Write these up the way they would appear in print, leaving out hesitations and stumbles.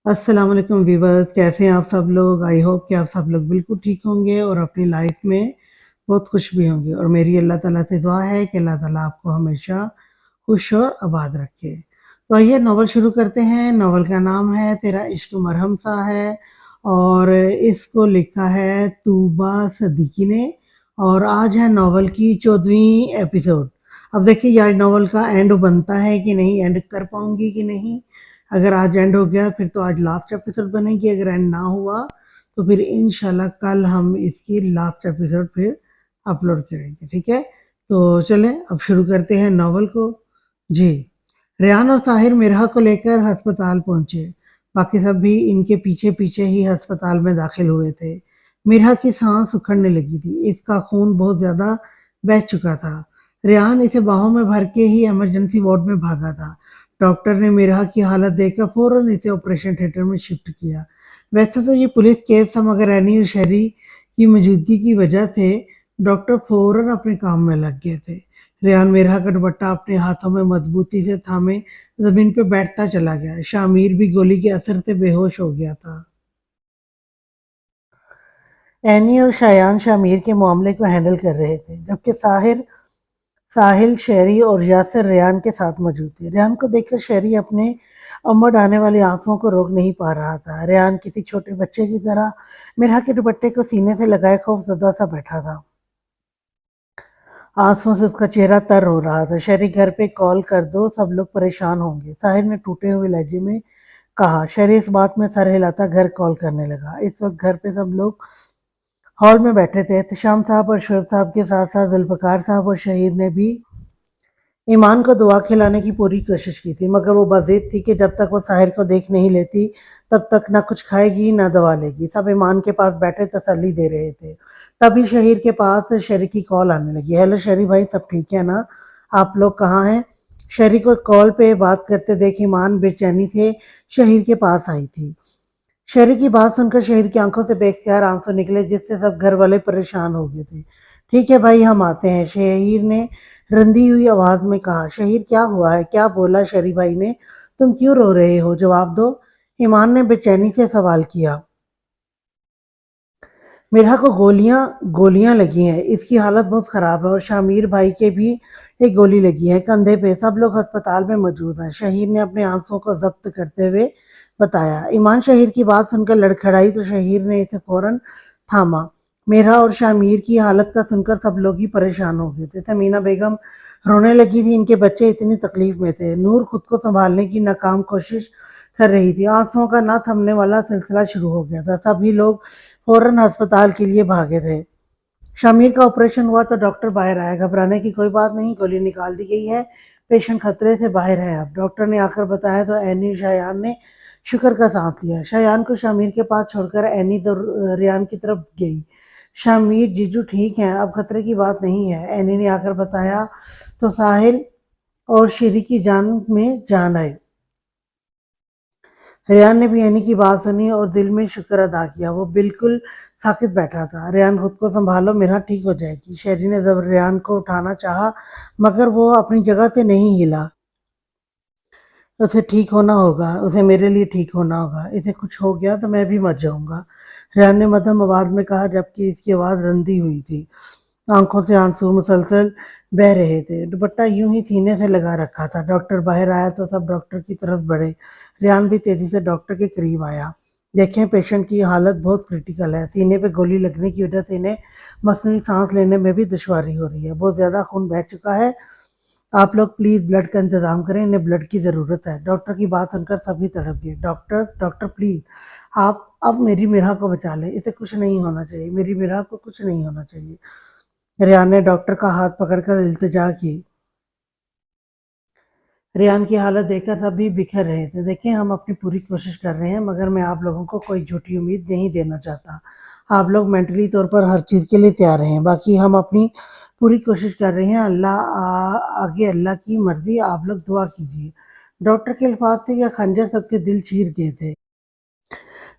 अस्सलाम वालेकुम वीवर्स, कैसे हैं आप सब लोग। आई होप कि आप सब लोग बिल्कुल ठीक होंगे और अपनी लाइफ में बहुत खुश भी होंगे। और मेरी अल्लाह ताला से दुआ है कि अल्लाह ताला आपको हमेशा खुश और आबाद रखे। तो आइए नावल शुरू करते हैं। नावल का नाम है तेरा इश्क मरहम सा है और इसको लिखा है तूबा सदीकी ने। और आज है नावल की 14वीं एपिसोड। अब देखिए आज नावल का एंड बनता है कि नहीं, एंड कर पाऊंगी कि नहीं। अगर आज एंड हो गया फिर तो आज लास्ट एपिसोड बनेगी, अगर एंड ना हुआ तो फिर इंशाल्लाह कल हम इसकी लास्ट एपिसोड फिर अपलोड करेंगे, ठीक है। तो चलें अब शुरू करते हैं नावल को। जी, रेहान और साहिर मिरहा को लेकर अस्पताल पहुंचे। बाकी सब भी इनके पीछे पीछे ही अस्पताल में दाखिल हुए थे। मिरहा की सांस उखड़ने लगी थी, इसका खून बहुत ज्यादा बह चुका था। रेहान इसे बाहों में भर के ही इमरजेंसी वार्ड में भागा था। डॉक्टर ने मिरहा की हालत देखकर फौरन इसे ऑपरेशन थिएटर में शिफ्ट किया। वैसे तो ये पुलिस केस था, मगर एनी और शहरी की मौजूदगी की वजह से डॉक्टर फौरन अपने काम में लग गए थे। रेहान मिरहा का दुपट्टा अपने हाथों में मजबूती से थामे जमीन पर बैठता चला गया। शामिर भी गोली के असर से बेहोश हो गया था। एनी और शायान शामिर के मामले को हैंडल कर रहे थे, जबकि साहिल, शेरी और यासिर रेहान के साथ मौजूद थे। रेहान को देखकर शेरी अपने उमड़ आने वाली आंसुओं को रोक नहीं पा रहा था। रेहान किसी छोटे बच्चे की तरह मिरहा के दुपट्टे को सीने से लगाए खौफजदा सा बैठा था। आंसुओं से उसका चेहरा तर हो रहा था। शेरी, घर पे कॉल कर दो, सब लोग परेशान होंगे, साहिर ने टूटे हुए लहजे में कहा। शेरी इस बात में सर हिलाता घर कॉल करने लगा। इस वक्त घर पे सब लोग हॉल में बैठे थे। एहतशाम साहब और शोएब साहब के साथ साथ जुल्फकार साहब और शहीर ने भी ईमान को दुआ खिलाने की पूरी कोशिश की थी, मगर वो बज़िद थी कि जब तक वो साहिर को देख नहीं लेती तब तक ना कुछ खाएगी ना दवा लेगी। सब ईमान के पास बैठे तसल्ली दे रहे थे। तभी शहीर के पास शरी की कॉल आने लगी। हेलो शरी भाई, सब ठीक है ना? आप लोग कहाँ हैं? शरी को कॉल पे बात करते देख ईमान बेचैनी से शहीर के पास आई थी। शहरी की बात सुनकर शहर की आंखों से बेख्तियार आंसू निकले, जिससे सब घर वाले परेशान हो गए थे। ठीक है भाई, हम आते हैं, शहीर ने रंधी हुई आवाज में कहा। शहीर, क्या हुआ है? क्या बोला शरी भाई ने? तुम क्यों रो रहे हो? जवाब दो, ईमान ने बेचैनी से सवाल किया। मिरहा को गोलियां गोलियां लगी हैं, इसकी हालत बहुत खराब है, और शामिर भाई के भी एक गोली लगी है कंधे पे। सब लोग अस्पताल में मौजूद हैं, शहीर ने अपने आंसुओं को जब्त करते हुए बताया। ईमान शहीर की बात सुनकर लड़खड़ाई तो शहीर ने इसे फौरन थामा। मेरा और शामिर की हालत का सुनकर सब लोग ही परेशान हो गए थे। समीना बेगम रोने लगी थी, इनके बच्चे इतनी तकलीफ में थे। नूर खुद को संभालने की नाकाम कोशिश कर रही थी। आंसुओं का ना थमने वाला सिलसिला शुरू हो गया था। सभी लोग फौरन अस्पताल के लिए भागे थे। शामिर का ऑपरेशन हुआ तो डॉक्टर बाहर आया। घबराने की कोई बात नहीं, गोली निकाल दी गई है, पेशेंट खतरे से बाहर है। अब डॉक्टर ने आकर बताया तो एनी शायान ने शुक्र का सांस लिया। शायान को शामिर के पास छोड़कर एनी तो रियान की तरफ गई। शामिर, जीजू ठीक है, अब खतरे की बात नहीं है, एनी ने आकर बताया तो साहिल और शेरी की जान में जान आई। रेहान ने भी एनी की बात सुनी और दिल में शुक्र अदा किया। वो बिल्कुल साकित बैठा था। रेहान, खुद को संभालो, मेरा ठीक हो जाएगी। शेरी ने जब रेहान को उठाना चाहा, मगर वो अपनी जगह से नहीं हिला। उसे ठीक होना होगा, उसे मेरे लिए ठीक होना होगा, इसे कुछ हो गया तो मैं भी मर जाऊंगा, रेहान ने मध्यम आवाज में कहा, जबकि इसकी आवाज रंधी हुई थी। आंखों से आंसू मुसलसल बह रहे थे। दुपट्टा यूं ही सीने से लगा रखा था। डॉक्टर बाहर आया तो सब डॉक्टर की तरफ बढ़े। रेहान भी तेजी से डॉक्टर के करीब आया। देखें, पेशेंट की हालत बहुत क्रिटिकल है, सीने पे गोली लगने की वजह से इन्हें मसनूई सांस लेने में भी दुश्वारी हो रही है, बहुत ज्यादा खून बह चुका है, आप लोग प्लीज ब्लड का इंतजाम करें, इन्हें ब्लड की जरूरत है। डॉक्टर की बात सुनकर सभी तड़प गए। डॉक्टर डॉक्टर प्लीज, आप अब मेरी मिरहा को बचा लें, इसे कुछ नहीं होना चाहिए, मेरी मिरहा को कुछ नहीं होना चाहिए। रेहान ने डॉक्टर का हाथ पकड़कर इल्तिजा की। रेहान की हालत देखकर सभी बिखर रहे थे। देखिए, हम अपनी पूरी कोशिश कर रहे हैं, मगर मैं आप लोगों को कोई झूठी उम्मीद नहीं देना चाहता। आप लोग मेंटली तौर पर हर चीज़ के लिए तैयार हैं। बाकी हम अपनी पूरी कोशिश कर रहे हैं। आगे अल्लाह की मर्जी, आप लोग दुआ कीजिए। डॉक्टर के अल्फाज थे या खंजर सबके दिल चीर गए थे।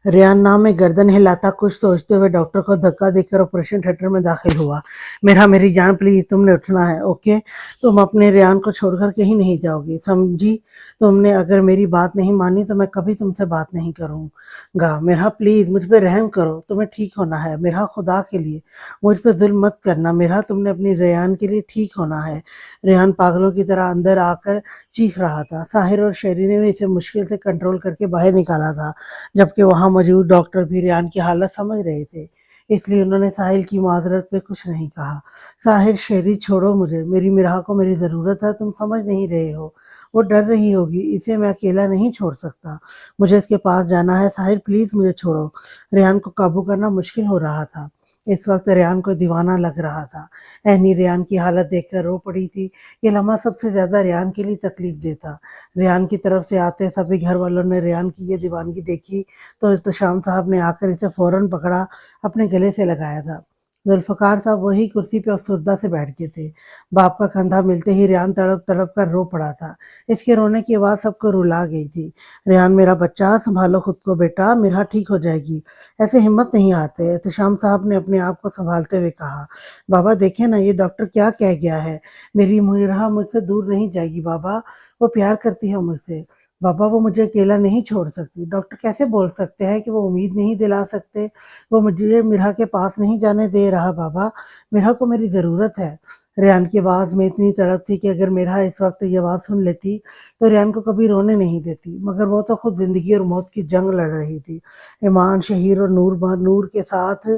रेहान नाम में गर्दन हिलाता कुछ सोचते हुए डॉक्टर को धक्का देकर ऑपरेशन थिएटर में दाखिल हुआ। मेरी जान प्लीज, तुमने उठना है, ओके? तुम अपने रेहान को छोड़कर कहीं नहीं जाओगी, समझी? तुमने अगर मेरी बात नहीं मानी तो मैं कभी तुमसे बात नहीं करूंगा। मेरा प्लीज मुझ पे रहम करो, तुम्हें ठीक होना है, मेरा खुदा के लिए मुझ पे जुल्म मत करना, मेरा तुमने अपनी रेहान के लिए ठीक होना है। रेहान पागलों की तरह अंदर आकर चीख रहा था। साहिर और शेरी ने भी इसे मुश्किल से कंट्रोल करके बाहर निकाला था, जबकि वहां मौजूद डॉक्टर भी रेहान की हालत समझ रहे थे, इसलिए उन्होंने साहिल की माजरत पे कुछ नहीं कहा। साहिर, शेरी छोड़ो मुझे, मेरी मिराह को मेरी ज़रूरत है, तुम समझ नहीं रहे हो, वो डर रही होगी, इसे मैं अकेला नहीं छोड़ सकता, मुझे इसके पास जाना है। साहिर प्लीज़ मुझे छोड़ो। रेहान को काबू करना मुश्किल हो रहा था। इस वक्त रेहान को दीवाना लग रहा था। एनी रेहान की हालत देखकर रो पड़ी थी। ये लम्हा सबसे ज़्यादा रेहान के लिए तकलीफ देता। रेहान की तरफ से आते सभी घर वालों ने रेहान की ये दीवानगी देखी तो शाम साहब ने आकर इसे फौरन पकड़ा, अपने गले से लगाया था। जुल्फ़िकार साहब वही कुर्सी पे अफसरदा से बैठ गए थे। बाप का कंधा मिलते ही रेहान तड़प तड़प कर रो पड़ा था। इसके रोने की आवाज़ सबको रुला गई थी। रेहान, मेरा बच्चा, संभालो खुद को बेटा, मिराह ठीक हो जाएगी, ऐसे हिम्मत नहीं आते। एहतशाम साहब ने अपने आप को संभालते हुए कहा, बाबा देखें ना, ये डॉक्टर क्या कह गया है, मेरी मिराह मुझसे दूर नहीं जाएगी बाबा, वो प्यार करती है मुझसे। बाबा, वो मुझे अकेला नहीं छोड़ सकती। डॉक्टर कैसे बोल सकते हैं कि वो उम्मीद नहीं दिला सकते? वो मुझे मिराह के पास नहीं जाने दे रहा बाबा, मिराह को मेरी ज़रूरत है। रेहान की आवाज़ में इतनी तड़प थी कि अगर मिराह इस वक्त ये आवाज़ सुन लेती तो रेहान को कभी रोने नहीं देती, मगर वो तो खुद ज़िंदगी और मौत की जंग लड़ रही थी। ईमान, शहीर और नूर के साथ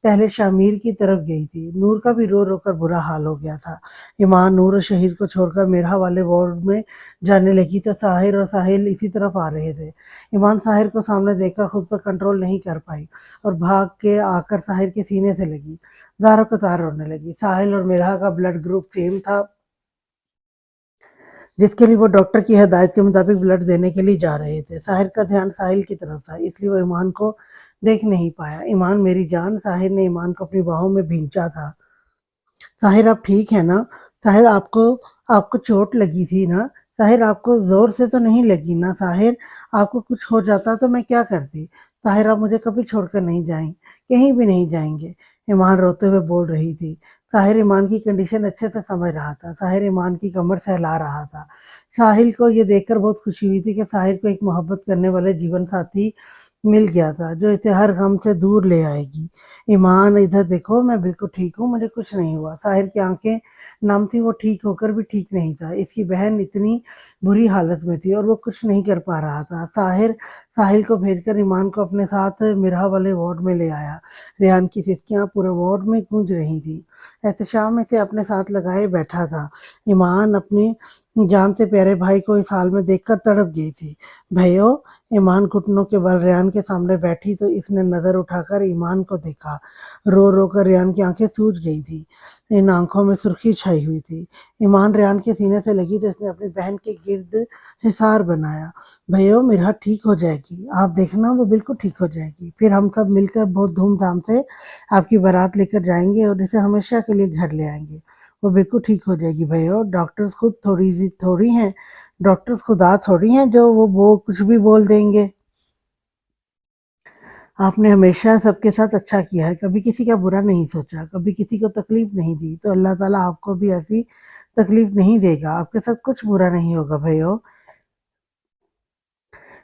पहले शामिर की तरफ गई थी। नूर का भी रो रो कर बुरा हाल हो गया था। ईमान नूर और शहीर को छोड़कर मिराह वाले वार्ड में जाने लगी तो साहिर और साहिल इसी तरफ आ रहे थे। ईमान साहिर को सामने देखकर खुद पर कंट्रोल नहीं कर पाई और भाग के आकर साहिर के सीने से लगी। ज़ारो कतार रोने लगी। साहिल और मिराह का ब्लड ग्रुप सेम था, जिसके लिए वो डॉक्टर की हदायत के मुताबिक ब्लड देने के लिए जा रहे थे। साहिर का ध्यान साहिल की तरफ था, इसलिए वो ईमान को देख नहीं पाया। ईमान, मेरी जान, साहिर ने ईमान को अपनी बाहों में भींचा था। साहिर, आप ठीक है ना? साहिर, आपको आपको चोट लगी थी ना? साहिर, आपको जोर से तो नहीं लगी ना? साहिर, आपको कुछ हो जाता तो मैं क्या करती? साहिर, आप मुझे कभी छोड़कर नहीं जाएंगे, कहीं भी नहीं जाएंगे। ईमान रोते हुए बोल रही थी। साहिर ईमान की कंडीशन अच्छे से समझ रहा था। साहिर ईमान की कमर सहला रहा था। साहिल को ये देखकर बहुत खुशी हुई थी कि साहिर को एक मोहब्बत करने वाले जीवन साथी मिल गया था जो इसे हर गम से दूर ले आएगी। ईमान, इधर देखो, मैं बिल्कुल ठीक हूँ, मुझे कुछ नहीं हुआ। साहिर की आंखें नम थी, वो ठीक होकर भी ठीक नहीं था। इसकी बहन इतनी बुरी हालत में थी और वो कुछ नहीं कर पा रहा था। साहिल को भेजकर ईमान को अपने साथ मिराह वाले वार्ड में ले आया। रेहान की सिसकियां पूरे वार्ड में गूंज रही थी। एहतशाम इसे अपने साथ लगाए बैठा था। ईमान अपने जान से प्यारे भाई को इस हाल में देखकर तड़प गई थी। भैयो, ईमान घुटनों के बल रेहान के सामने बैठी तो इसने नजर उठाकर ईमान को देखा। रो रो कर रेहान की आंखें सूज गई थी, इन आंखों में सुर्खी छाई हुई थी। ईमान रेहान के सीने से लगी तो इसने अपनी बहन के गिर्द हिसार बनाया। भैया, मिराह ठीक हो जाएगी, आप देखना, वो बिल्कुल ठीक हो जाएगी। फिर हम सब मिलकर बहुत धूमधाम से आपकी बारात लेकर जाएंगे और इसे हमेशा के लिए घर ले आएंगे। वो बिल्कुल ठीक हो जाएगी भैया। डॉक्टर्स खुद थोड़ी हैं, डॉक्टर्स खुदा थोड़ी हैं जो वो कुछ भी बोल देंगे। आपने हमेशा सबके साथ अच्छा किया है, कभी किसी का बुरा नहीं सोचा, कभी किसी को तकलीफ नहीं दी, तो अल्लाह ताला आपको भी ऐसी तकलीफ नहीं देगा। आपके साथ कुछ बुरा नहीं होगा भैया।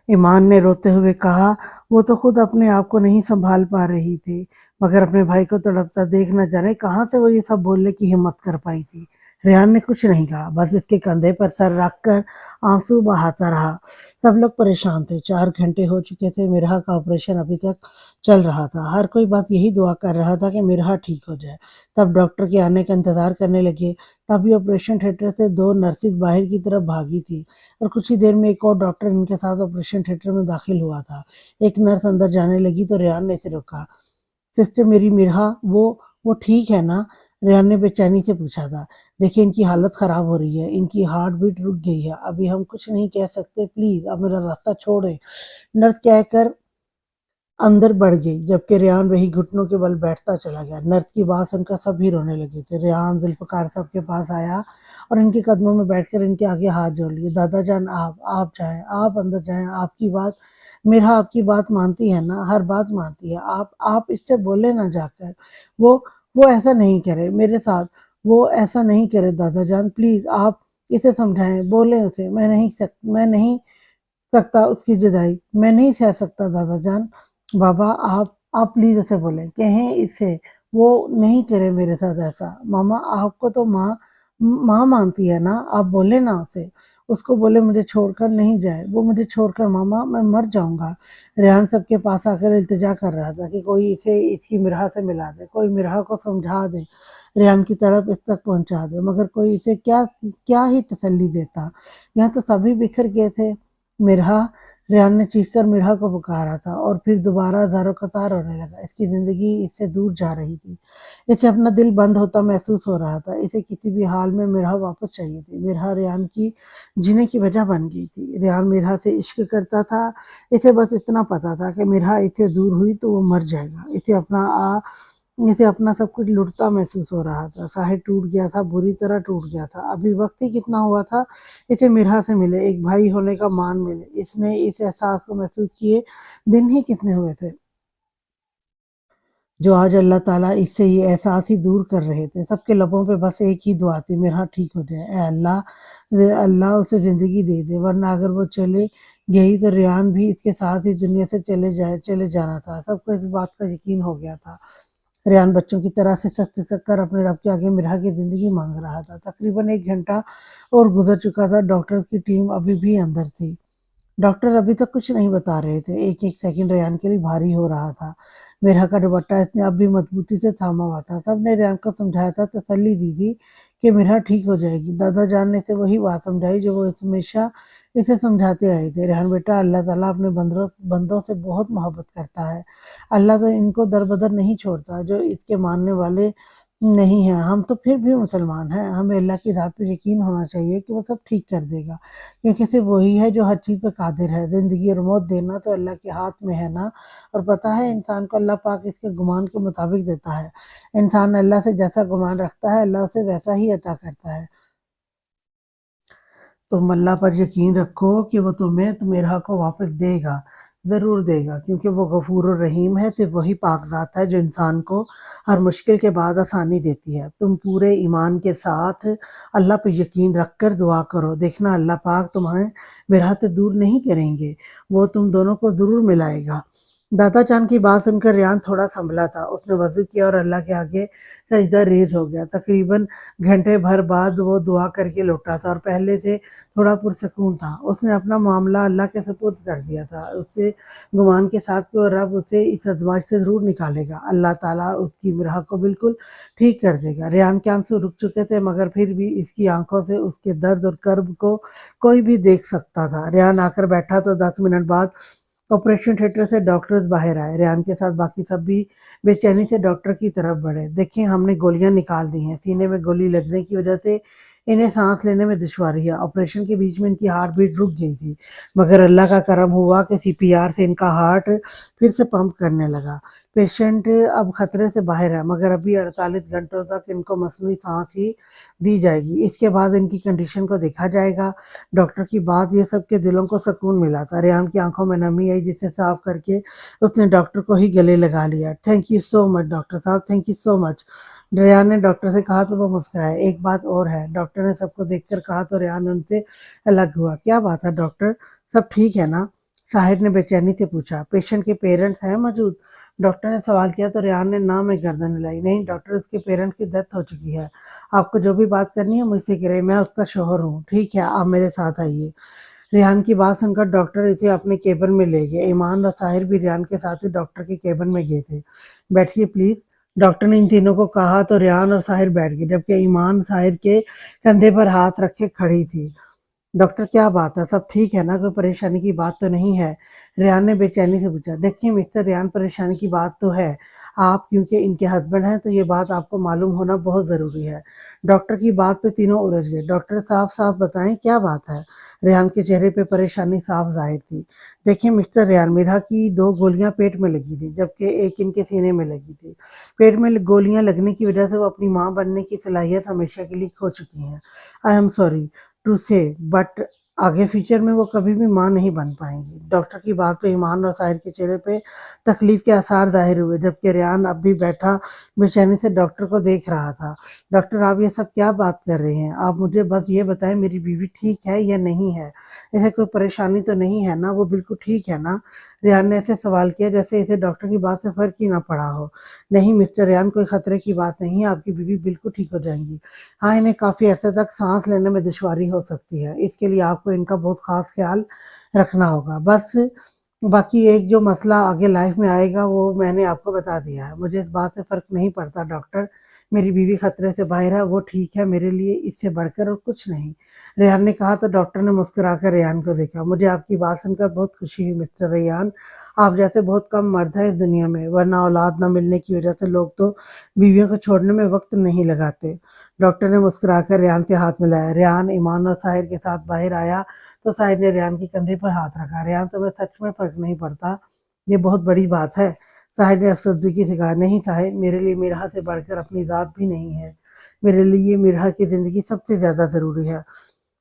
ईमान ने रोते हुए कहा। वो तो खुद अपने आप को नहीं संभाल पा रही थी, मगर अपने भाई को तड़पता देख न जाने कहाँ से वो ये सब बोलने की हिम्मत कर पाई थी। रेहान ने कुछ नहीं कहा, बस इसके कंधे पर सर रखकर आंसू बहाता रहा। सब लोग परेशान थे। 4 घंटे हो चुके थे, मिराह का ऑपरेशन अभी तक चल रहा था। हर कोई बात यही दुआ कर रहा था कि मिराह ठीक हो जाए। तब डॉक्टर के आने का इंतजार करने लगे। तभी ऑपरेशन थिएटर से 2 नर्सिस बाहर की तरफ भागी थी और कुछ ही देर में एक और डॉक्टर इनके साथ ऑपरेशन थिएटर में दाखिल हुआ था। एक नर्स अंदर जाने लगी तो रेहान ने इसे रोका। सिस्टर, मेरी मिराह वो ठीक है ना? रेहान ने बेचैनी से पूछा था। देखिए, इनकी हालत खराब हो रही है, इनकी हार्ट बीट रुक गई है, अभी हम कुछ नहीं कह सकते, प्लीज आप मेरा रास्ता छोड़े। नर्स कहकर अंदर बढ़ गई, जबकि रेहान वही घुटनों के बल बैठता चला गया। नर्स की बात सुनकर सभी रोने लगे थे। रेहान जुल्फ़िकार साहब के पास आया और इनके कदमों में बैठकर इनके आगे हाथ जोड़ लिए। दादा जान, आप जाएँ, आप अंदर जाएँ, आपकी बात मेरा आपकी बात मानती है ना, हर बात मानती है। आप इससे बोले ना जाकर, वो वो ऐसा नहीं करे मेरे साथ, वो ऐसा नहीं करे दादा जान, प्लीज़ आप इसे समझाएँ, बोलें उसे, मैं नहीं सकता उसकी जुदाई, मैं नहीं सह सकता दादा जान। बाबा, आप प्लीज़ उसे बोलें, कहें इससे वो नहीं करे मेरे साथ ऐसा। मामा, आपको तो माँ माँ मानती है ना, आप बोले ना उसे, उसको बोले मुझे छोड़कर नहीं जाए, वो मुझे छोड़कर मामा मैं मर जाऊँगा। रेहान सबके पास आकर इल्तिजा कर रहा था कि कोई इसे इसकी मिराह से मिला दे, कोई मिराह को समझा दे, रेहान की तड़प इस तक पहुँचा दे, मगर कोई इसे क्या क्या ही तसल्ली देता। यहाँ तो सभी बिखर गए थे। मिर्हा, रेहान ने चीखकर मिर्हा को पुकारा था और फिर दोबारा ज़ारो कतार रोने लगा। इसकी ज़िंदगी इससे दूर जा रही थी। इसे अपना दिल बंद होता महसूस हो रहा था। इसे किसी भी हाल में मिर्हा वापस चाहिए थी। मिर्हा रेहान की जीने की वजह बन गई थी। रेहान मिर्हा से इश्क करता था। इसे बस इतना पता था कि मिर्हा इससे दूर हुई तो वो मर जाएगा। इसे अपना सब कुछ लुटता महसूस हो रहा था। साहिर टूट गया था, बुरी तरह टूट गया था। अभी वक्त ही कितना हुआ था इसे मिर्हा से मिले, एक भाई होने का मान मिले। इसने इस एहसास को महसूस किए दिन ही कितने हुए थे जो आज अल्लाह ताला इससे ये एहसास ही दूर कर रहे थे। सबके लबों पे बस एक ही दुआ थी, मिर्हा ठीक हो जाए। ए अल्लाह उसे ज़िंदगी दे दे, वरना अगर वो चले गई तो रेहान भी इसके साथ ही दुनिया से चले जाना था। सबको इस बात का यकीन हो गया था। रेहान बच्चों की तरह सिसक कर अपने रब के आगे मिर्हा की ज़िंदगी मांग रहा था। तकरीबन 1 घंटा और गुजर चुका था। डॉक्टर्स की टीम अभी भी अंदर थी। डॉक्टर अभी तक कुछ नहीं बता रहे थे। एक-एक सेकंड रेहान के लिए भारी हो रहा था। मेरा का दुपट्टा इसने अब भी मजबूती से थामा हुआ था। सबने रेहान को समझाया था, तसल्ली दी थी कि मेरा ठीक हो जाएगी। दादा जान ने इसे वही बात समझाई जो वो हमेशा इसे समझाते आए थे। रेहान बेटा, अल्लाह ताला अपने बंदों से बहुत मोहब्बत करता है। अल्लाह तो इनको दर-बदर नहीं छोड़ता जो इसके मानने वाले नहीं हैं। हम तो फिर भी मुसलमान हैं। हमें अल्लाह की ज़ात पे यकीन होना चाहिए कि वो सब ठीक कर देगा। क्योंकि सिर्फ वही है जो हर चीज़ पे कादिर है। ज़िंदगी और मौत देना तो अल्लाह के हाथ में है ना। और पता है, इंसान को अल्लाह पाक इसके गुमान के मुताबिक देता है। इंसान अल्लाह से जैसा गुमान रखता है, अल्लाह उसे वैसा ही अता करता है। तुम अल्लाह पर यकीन रखो कि वो तुम्हें हक़ को वापस देगा, ज़रूर देगा, क्योंकि वो गफ़ूर रहीम है। सिर्फ वही पाक ज़ात है जो इंसान को हर मुश्किल के बाद आसानी देती है। तुम पूरे ईमान के साथ अल्लाह पे यकीन रख कर दुआ करो, देखना अल्लाह पाक तुम्हें मेराह से दूर नहीं करेंगे, वो तुम दोनों को ज़रूर मिलाएगा। दाता चाँद की बात सुनकर रेहान थोड़ा सँभला था। उसने वज़ू किया और अल्लाह के आगे सजदा रेज़ हो गया। तकरीबन घंटे भर बाद वो दुआ करके लौटा था और पहले से थोड़ा पुरसकून था। उसने अपना मामला अल्लाह के सुपुर्द कर दिया था। उससे गुमान के साथ कि वो रब उसे इस आज़माइश से ज़रूर निकालेगा। अल्लाह ताला उसकी मिराह को बिल्कुल ठीक कर देगा। रेहान के आँसू रुक चुके थे, मगर फिर भी इसकी आँखों से उसके दर्द और कर्ब को कोई भी देख सकता था। रेहान आकर बैठा तो 10 मिनट बाद ऑपरेशन थिएटर से डॉक्टर्स बाहर आए। रेहान के साथ बाकी सब भी बेचैनी से डॉक्टर की तरफ बढ़े। देखिए, हमने गोलियां निकाल दी हैं। सीने में गोली लगने की वजह से इन्हें सांस लेने में दुश्वारी है। ऑपरेशन के बीच में इनकी हार्ट बीट रुक गई थी, मगर अल्लाह का करम हुआ कि सीपीआर से इनका हार्ट फिर से पंप करने लगा। पेशेंट अब खतरे से बाहर है, मगर अभी 48 घंटों तक इनको मसनूई सांस ही दी जाएगी। इसके बाद इनकी कंडीशन को देखा जाएगा। डॉक्टर की बात ये सबके दिलों को सुकून मिला था। रेहान की आंखों में नमी आई, जिसे साफ करके उसने डॉक्टर को ही गले लगा लिया। Thank you so much doctor साहब, thank you so much. Rehan ने डॉक्टर से कहा तो वो मुस्कुराए। एक बात और है, डॉक्टर ने सबको देखकर कहा तो रेहान उनसे अलग हुआ। क्या बात है डॉक्टर, सब ठीक है ना? साहिर ने बेचैनी से पूछा। पेशेंट के पेरेंट्स हैं मौजूद? डॉक्टर ने सवाल किया तो रेहान ने ना में गर्दन हिलाई। नहीं डॉक्टर, उसके पेरेंट्स की डेथ हो चुकी है। आपको जो भी बात करनी है मुझसे करें, मैं उसका शौहर हूँ। ठीक है, आप मेरे साथ आइए। रेहान की बात सुनकर डॉक्टर इसे अपने केबिन में ले गए। ईमान और साहिर भी रेहान के साथ ही डॉक्टर के केबिन में गए थे। बैठिए प्लीज, डॉक्टर ने इन तीनों को कहा तो रेहान और साहिर बैठ गए, जबकि ईमान साहिर के कंधे पर हाथ रखे खड़ी थी। डॉक्टर क्या बात है, सब ठीक है ना, कोई परेशानी की बात तो नहीं है? रेहान ने बेचैनी से पूछा। देखिए मिस्टर रेहान, परेशानी की बात तो है। आप क्योंकि इनके हस्बैंड हैं तो ये बात आपको मालूम होना बहुत ज़रूरी है। डॉक्टर की बात पे तीनों उलझ गए। डॉक्टर साफ-साफ बताएँ क्या बात है? रेहान के चेहरे पे परेशानी साफ ज़ाहिर थी। देखिए मिस्टर रेहान, मिरा की 2 गोलियाँ पेट में लगी थी, जबकि 1 इनके सीने में लगी थी। पेट में गोलियाँ लगने की वजह से वो अपनी माँ बनने की सलाहियत हमेशा के लिए खो चुकी हैं। आई एम सॉरी टू से, बट आगे फ्यूचर में वो कभी भी माँ नहीं बन पाएंगी। डॉक्टर की बात पे ईमान और साहिर के चेहरे पे तकलीफ के आसार जाहिर हुए, जबकि रेहान अब भी बैठा बेचैनी से डॉक्टर को देख रहा था। डॉक्टर, आप ये सब क्या बात कर रहे हैं? आप मुझे बस ये बताएं मेरी बीवी ठीक है या नहीं है? इसे कोई परेशानी तो नहीं है ना? वो बिल्कुल ठीक है ना? रेहान ने ऐसे सवाल किया जैसे इसे डॉक्टर की बात से फर्क ही ना पड़ा हो। नहीं मिस्टर रेहान, कोई खतरे की बात नहीं है, आपकी बीवी बिल्कुल ठीक हो जाएंगी। हाँ, इन्हें काफ़ी अरसे तक साँस लेने में दुश्वारी हो सकती है, इसके लिए आपको इनका बहुत ख़ास ख़्याल रखना होगा। बस बाकी एक जो मसला आगे लाइफ में आएगा वो मैंने आपको बता दिया है। मुझे इस बात से फ़र्क नहीं पड़ता डॉक्टर, मेरी बीवी खतरे से बाहर है, वो ठीक है, मेरे लिए इससे बढ़कर और कुछ नहीं। रेहान ने कहा तो डॉक्टर ने मुस्कुराकर रेहान को देखा। मुझे आपकी बात सुनकर बहुत खुशी हुई मिस्टर रेहान। आप जैसे बहुत कम मर्द हैं इस दुनिया में, वरना औलाद न मिलने की वजह से लोग तो बीवियों को छोड़ने में वक़्त नहीं लगाते। डॉक्टर ने मुस्कुराकर रेहान से हाथ मिलाया। रेहान ईमान और साहिर के साथ बाहर आया तो साहिर ने रेहान के कंधे पर हाथ रखा। रेहान, तुम्हें सच में फ़र्क नहीं पड़ता? ये बहुत बड़ी बात है। साहिर ने अफ़सरदगी से कहा। नहीं साहिर, मेरे लिए मिराह से बढ़कर अपनी ज़ात भी नहीं है। मेरे लिए मिराह की ज़िंदगी सबसे ज़्यादा ज़रूरी है।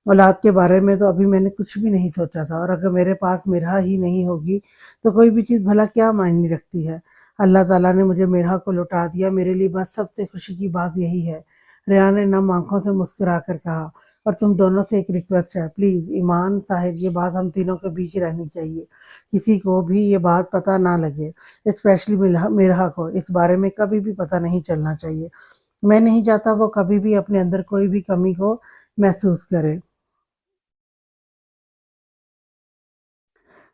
औलाद के बारे में तो अभी मैंने कुछ भी नहीं सोचा था, और अगर मेरे पास मिराह ही नहीं होगी तो कोई भी चीज़ भला क्या मायने रखती है? अल्लाह ताला ने मुझे मिराह को लौटा दिया, मेरे लिए बस सबसे खुशी की बात यही है। रेहान ने नम आँखों से मुस्कुराकर कहा। और तुम दोनों से एक रिक्वेस्ट है, प्लीज़ ईमान साहिर, ये बात हम तीनों के बीच ही रहनी चाहिए। किसी को भी ये बात पता ना लगे, स्पेशली मिराह को इस बारे में कभी भी पता नहीं चलना चाहिए। मैं नहीं चाहता वो कभी भी अपने अंदर कोई भी कमी को महसूस करे।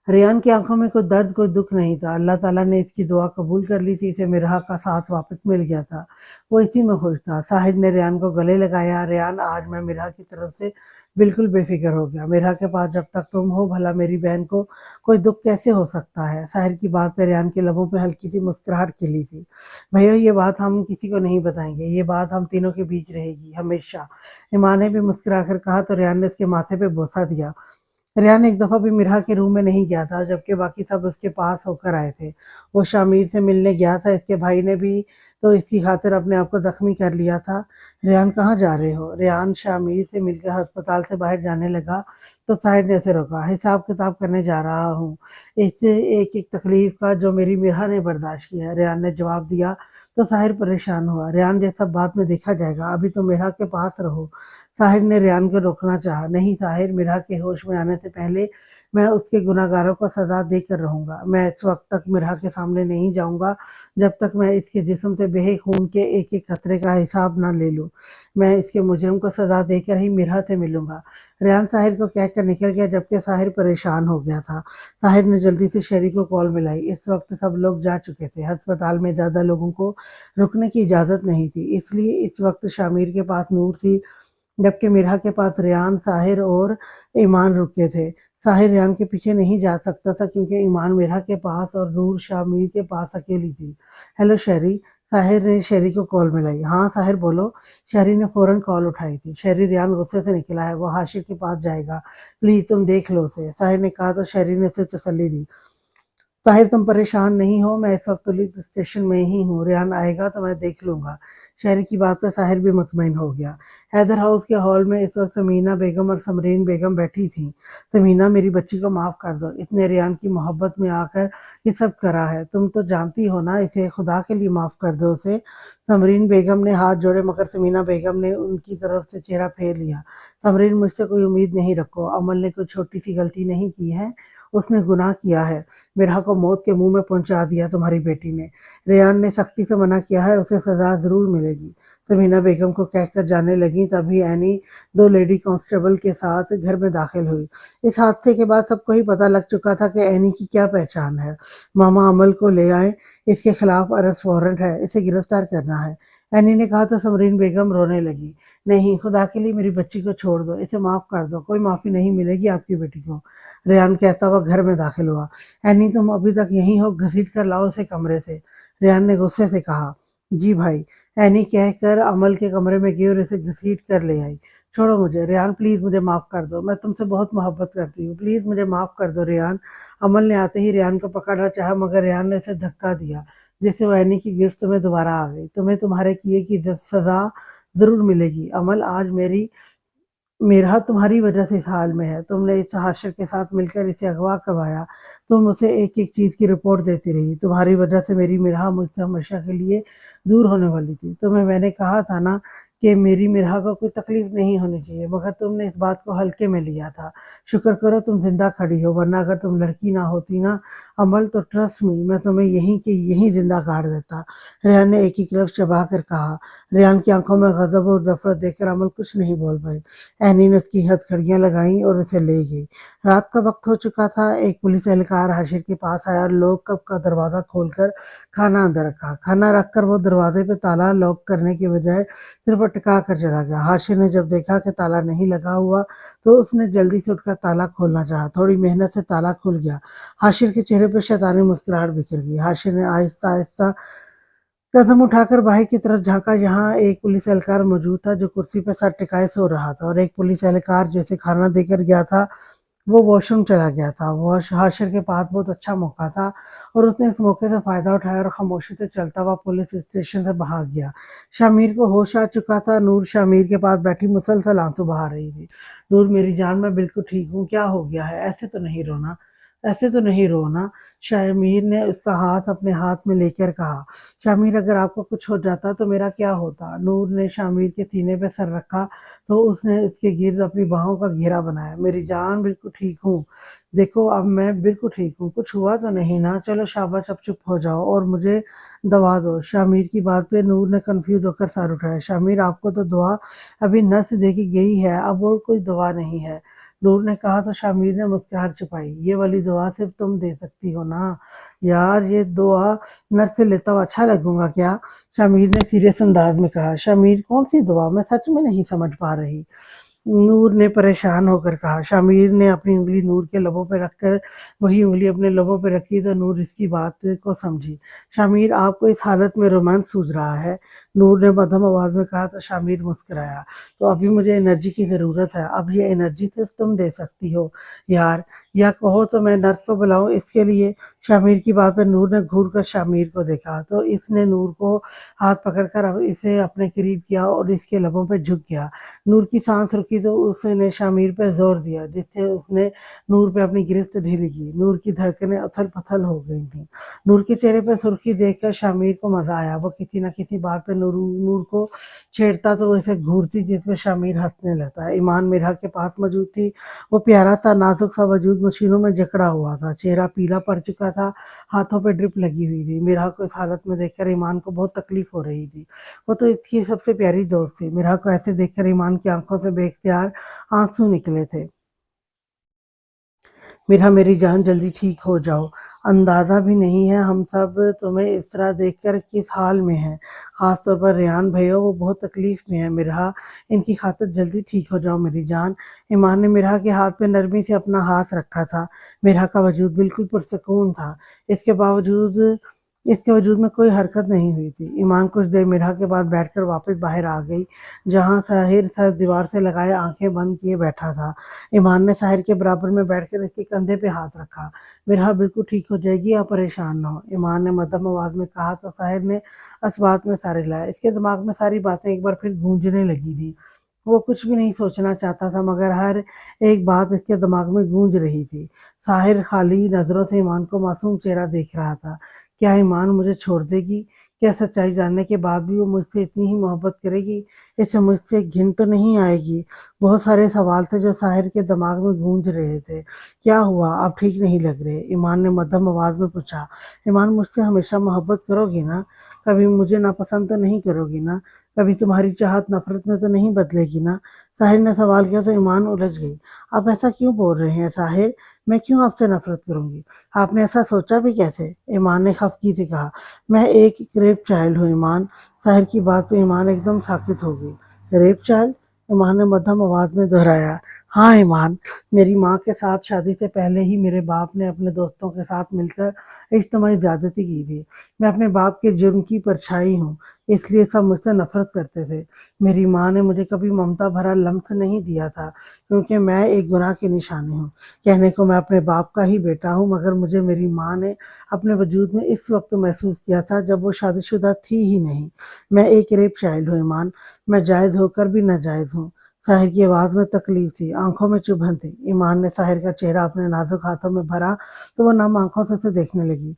रेयान की आंखों में कोई दर्द, कोई दुख नहीं था। अल्लाह ताला ने इसकी दुआ कबूल कर ली थी, इसे मिराह का साथ वापस मिल गया था। वो इसी में खुश था। साहिर ने रेयान को गले लगाया। रेयान, आज मैं मिराह की तरफ से बिल्कुल बेफिक्र हो गया। मिराह के पास जब तक तुम हो, भला मेरी बहन को कोई दुख कैसे हो सकता है? साहिर की बात पे रेयान के लबों पे हल्की सी मुस्कुराहट खिली थी। भैया, ये बात हम किसी को नहीं बताएंगे, ये बात हम तीनों के बीच रहेगी हमेशा। ईमान ने भी मुस्कुराकर कहा तो रेयान ने उसके माथे पे बोसा दिया। रेहान एक दफ़ा भी मिराह के रूम में नहीं गया था, जबकि बाकी सब उसके पास होकर आए थे। वो शामिर से मिलने गया था, इसके भाई ने भी तो इसकी खातिर अपने आप को ज़ख्मी कर लिया था। रेहान, कहाँ जा रहे हो? रेहान शामिर से मिलकर अस्पताल से बाहर जाने लगा तो साहिर ने उसे रोका। हिसाब किताब करने जा रहा हूँ, इससे एक एक तकलीफ का जो मेरी मिराह ने बर्दाश्त किया है, रेहान ने जवाब दिया। तो साहिर परेशान हुआ। रेहान, ये सब बाद में देखा जाएगा, अभी तो मिराह के पास रहो। साहिर ने रेहान को रोकना चाहा। नहीं साहिर, मिराह के होश में आने से पहले मैं उसके गुनहगारों को सज़ा देकर रहूँगा। मैं इस वक़्त तक मिराह के सामने नहीं जाऊँगा जब तक मैं इसके जिस्म से बहे खून के एक-एक कतरे का हिसाब ना ले लूँ। मैं इसके मुजरिम को सज़ा देकर ही मिराह से मिलूँगा। रेहान साहिर को कहकर निकल गया, जबकि साहिर परेशान हो गया था। साहिर ने जल्दी से शहरी को कॉल मिलाई। इस वक़्त सब लोग जा चुके थे। अस्पताल में ज़्यादा लोगों को रुकने की इजाज़त नहीं थी, इसलिए इस वक़्त शामिर के पास नूर थी, जबकि मिराह के पास रेहान, साहिर और ईमान रुके थे। साहिर रेहान के पीछे नहीं जा सकता था क्योंकि ईमान मिराह के पास और नूर शामिर के पास अकेली थी। हेलो शहरी, साहिर ने शहरी को कॉल मिलाई। हाँ साहिर बोलो। शहरी ने फ़ौरन कॉल उठाई थी। शहरी, रेहान गुस्से से निकला है, वो हाशिर के पास जाएगा, प्लीज़ तुम देख लो उसे, साहिर ने कहा तो शहरी ने उसे तसल्ली दी। ताहिर, तुम परेशान नहीं हो, मैं इस वक्त पुलिस स्टेशन में ही हूँ, रेहान आएगा तो मैं देख लूँगा। शहरी की बात पर साहिर भी मुतमईन हो गया। हैदर हाउस के हॉल में इस वक्त समीना बेगम और समरीन बेगम बैठी थीं। समीना, मेरी बच्ची को माफ़ कर दो, इसने रेहान की मोहब्बत में आकर ये सब करा है, तुम तो जानती हो ना इसे, खुदा के लिए माफ़ कर दो उसे। समरीन बेगम ने हाथ जोड़े, मगर समीना बेगम ने उनकी तरफ से चेहरा फेर लिया। समरीन, मुझसे कोई उम्मीद नहीं रखो, अमल ने कोई छोटी सी गलती नहीं की है, उसने गुनाह किया है, मिराह को मौत के मुंह में पहुंचा दिया तुम्हारी बेटी ने। रेहान ने सख्ती से मना किया है, उसे सजा ज़रूर मिलेगी। समीना बेगम को कहकर जाने लगी, तभी एनी दो लेडी कांस्टेबल के साथ घर में दाखिल हुई। इस हादसे के बाद सबको ही पता लग चुका था कि एनी की क्या पहचान है। मामा अमल को ले आए, इसके खिलाफ अरेस्ट वारंट है, इसे गिरफ्तार करना है। एनी ने कहा तो समरीन बेगम रोने लगी। नहीं, खुदा के लिए मेरी बच्ची को छोड़ दो, इसे माफ़ कर दो, कोई माफ़ी नहीं मिलेगी आपकी बेटी को। रेहान कहता हुआ घर में दाखिल हुआ। एनी तुम अभी तक यहीं हो, घसीट कर लाओ उसे कमरे से, रेहान ने गुस्से से कहा। जी भाई, एनी कहकर अमल के कमरे में गई और इसे घसीट कर ले आई। छोड़ो मुझे रेहान, प्लीज़ मुझे माफ़ कर दो, मैं तुमसे बहुत मोहब्बत करती हूँ, प्लीज़ मुझे माफ़ कर दो रेहान। अमल ने आते ही रेहान को पकड़ना चाहा मगर रेहान ने उसे धक्का दिया, जिससे वो एनी की गिरफ्त में दोबारा आ गई। तुम्हें तुम्हारे किए की सज़ा ज़रूर मिलेगी। अमल, आज मेरा तुम्हारी वजह से इस हाल में है। तुमने इस हाशिर के साथ मिलकर इसे अगवा करवाया। तुम उसे एक-एक चीज़ की रिपोर्ट देती रही। तुम्हारी वजह से मेरी मिराह मुझसे हमेशा के लिए दूर होने वाली थी। तुम्हें मैंने कहा था ना कि मेरी मिराह को कोई तकलीफ नहीं होनी चाहिए, मगर तुमने इस बात को हल्के में लिया था। शुक्र करो तुम ज़िंदा खड़ी हो, वरना अगर तुम लड़की ना होती ना अमल, तो ट्रस्ट मी, मैं तुम्हें यहीं के यहीं ज़िंदा गाड़ देता। रेहान ने एक ही लफ्ज़ चबा कर कहा। रेहान की आंखों में गज़ब और नफ़रत देखकर अमल कुछ नहीं बोल पाई। एनी ने उसकी हथकड़ियाँ लगाईं और उसे ले गई। रात का वक्त हो चुका था। एक पुलिस एहलकार हाशिर के पास आया और लॉक कप का दरवाज़ा खोलकर खाना अंदर रखा। खाना रखकर वो दरवाजे पे ताला लॉक करने के बजाय सिर्फ अटका कर चला गया। हाशिर ने जब देखा कि ताला नहीं लगा हुआ तो उसने जल्दी से उठकर ताला खोलना चाहा। थोड़ी मेहनत से ताला खुल गया। हाशिर के चेहरे पर शैतानी मुस्कुराहट बिखर गई। हाशिर ने आहिस्ता-आहिस्ता कदम उठाकर बाहर की तरफ झाँका, जहाँ एक पुलिस एहलकार मौजूद था जो कुर्सी पर सर टिकाए सो रहा था, और एक पुलिस एहलकार जैसे खाना देकर गया था वो वॉशरूम चला गया था। हाशिर के पास बहुत अच्छा मौका था और उसने इस मौके से फ़ायदा उठाया और खामोशी से चलता हुआ पुलिस स्टेशन से भाग गया। शामिर को होश आ चुका था। नूर शामिर के पास बैठी मुसलसल आंसू बहा रही थी। नूर, मेरी जान, मैं बिल्कुल ठीक हूँ, क्या हो गया है? ऐसे तो नहीं रोना, ऐसे तो नहीं रोना। शामिर ने उसका हाथ अपने हाथ में लेकर कहा। शामिर, अगर आपको कुछ हो जाता तो मेरा क्या होता? नूर ने शामिर के सीने पे सर रखा तो उसने उसके गिर्द अपनी बाहों का घेरा बनाया। मेरी जान, बिल्कुल ठीक हूँ, देखो अब मैं बिल्कुल ठीक हूँ, कुछ हुआ तो नहीं ना? चलो शाबाश, अब चुप हो जाओ और मुझे दवा दो। शामिर की बात पे नूर ने कंफ्यूज होकर सर उठाया। शामिर, आपको तो दवा अभी नर्स दे के गई है, अब और कोई दवा नहीं है, नूर ने कहा तो शामिर ने मुस्कुराहट छुपाई। ये वाली दवा सिर्फ तुम दे सकती हो ना यार, ये दवा नर्स से लेता हुआ अच्छा लगूंगा क्या? शामिर ने सीरियस अंदाज में कहा। शामिर, कौन सी दवा? मैं सच में नहीं समझ पा रही, नूर ने परेशान होकर कहा। शामिर ने अपनी उंगली नूर के लबों पर रखकर वही उंगली अपने लबों पर रखी तो नूर इसकी बात को समझी। शामिर, आपको इस हालत में रोमांस सूझ रहा है, नूर ने मध्यम आवाज में कहा तो शामिर मुस्कुराया। तो अभी मुझे एनर्जी की ज़रूरत है, अब ये एनर्जी सिर्फ तुम दे सकती हो यार, या कहो तो मैं नर्स को बुलाऊं इसके लिए? शामिर की बात पर नूर ने घूर कर शामिर को देखा तो इसने नूर को हाथ पकड़कर अब इसे अपने करीब किया और इसके लबों पर झुक गया। नूर की सांस रुकी तो उसने शामिर पर जोर दिया, जिससे उसने नूर पे अपनी गिरफ्त ढीली की। नूर की धड़कनें उथल पुथल हो गई थीं। नूर के चेहरे पर सुर्खी देखकर शामिर को मजा आया। वो किसी न किसी बात पे नूर को छेड़ता तो वो इसे घूरती, जिसमें शामिर हंसने लगता। ईमान मिराह के पास मौजूद थी। वो प्यारा सा नाजुक सा वजूद मशीनों में जकड़ा हुआ था। चेहरा पीला पड़ चुका था, हाथों पे ड्रिप लगी हुई थी। मिराह को इस हालत में देखकर ईमान को बहुत तकलीफ हो रही थी। वो तो इसकी सबसे प्यारी दोस्त थी। मिराह को ऐसे देखकर ईमान की आंखों से बेख्तियार आंसू निकले थे। मिराह, मेरी जान, जल्दी ठीक हो जाओ, अंदाज़ा भी नहीं है हम सब तुम्हें इस तरह देखकर किस हाल में हैं। ख़ास तौर पर रेहान भैया, वो बहुत तकलीफ़ में है। मिराह, इनकी खातिर जल्दी ठीक हो जाओ मेरी जान। ईमान ने मिराह के हाथ पे नरमी से अपना हाथ रखा था। मिराह का वजूद बिल्कुल पुरसकून था। इसके वजूद में कोई हरकत नहीं हुई थी। ईमान कुछ देर मिराह के पास बैठकर वापस बाहर आ गई, जहाँ साहिर सर दीवार से लगाए आंखें बंद किए बैठा था। ईमान ने साहिर के बराबर में बैठकर इसके कंधे पे हाथ रखा। मिराह बिल्कुल ठीक हो जाएगी, आप परेशान न हो, ईमान ने मध्यम आवाज में कहा तो साहिर ने इस बात में सारे लाया। इसके दिमाग में सारी बातें एक बार फिर गूंजने लगी थी। वो कुछ भी नहीं सोचना चाहता था, मगर हर एक बात इसके दिमाग में गूंज रही थी। साहिर खाली नजरों से ईमान को मासूम चेहरा देख रहा था। क्या ईमान मुझे छोड़ देगी? क्या सच्चाई जानने के बाद भी वो मुझसे इतनी ही मोहब्बत करेगी? इसे मुझसे घिन तो नहीं आएगी? बहुत सारे सवाल थे जो साहिर के दिमाग में गूंज रहे थे। क्या हुआ, आप ठीक नहीं लग रहे? ईमान ने मध्यम आवाज में पूछा। ईमान, मुझसे हमेशा मोहब्बत करोगी ना? कभी मुझे नापसंद तो नहीं करोगी ना? कभी तुम्हारी चाहत नफरत में तो नहीं बदलेगी ना? साहिर ने सवाल किया तो ईमान उलझ गई। आप ऐसा क्यों बोल रहे हैं साहिर? मैं क्यों आपसे नफरत करूंगी? आपने ऐसा सोचा भी कैसे? ईमान ने खफगी से कहा। मैं एक रेप चाइल्ड हूँ ईमान। साहिर की बात पे ईमान एकदम साकित हो गई। Rape child? ईमान ने मध्यम आवाज में दोहराया। हाँ ईमान, मेरी माँ के साथ शादी से पहले ही मेरे बाप ने अपने दोस्तों के साथ मिलकर इज्तिमाई ज्यादती की थी। मैं अपने बाप के जुर्म की परछाई हूँ, इसलिए सब मुझसे नफरत करते थे। मेरी माँ ने मुझे कभी ममता भरा लम्स नहीं दिया था, क्योंकि मैं एक गुनाह की निशानी हूँ। कहने को मैं अपने बाप का ही बेटा हूँ, मगर मुझे मेरी माँ ने अपने वजूद में इस वक्त महसूस किया था जब वो शादीशुदा थी ही नहीं। मैं एक रेप चाइल्ड हूँ ईमान, मैं जायज़ होकर भी नाजायज़ हूँ। साहिर की आवाज़ में तकलीफ थी, आंखों में चुभन थी। ईमान ने साहिर का चेहरा अपने नाजुक हाथों में भरा तो वो नम आंखों से उसे देखने लगी।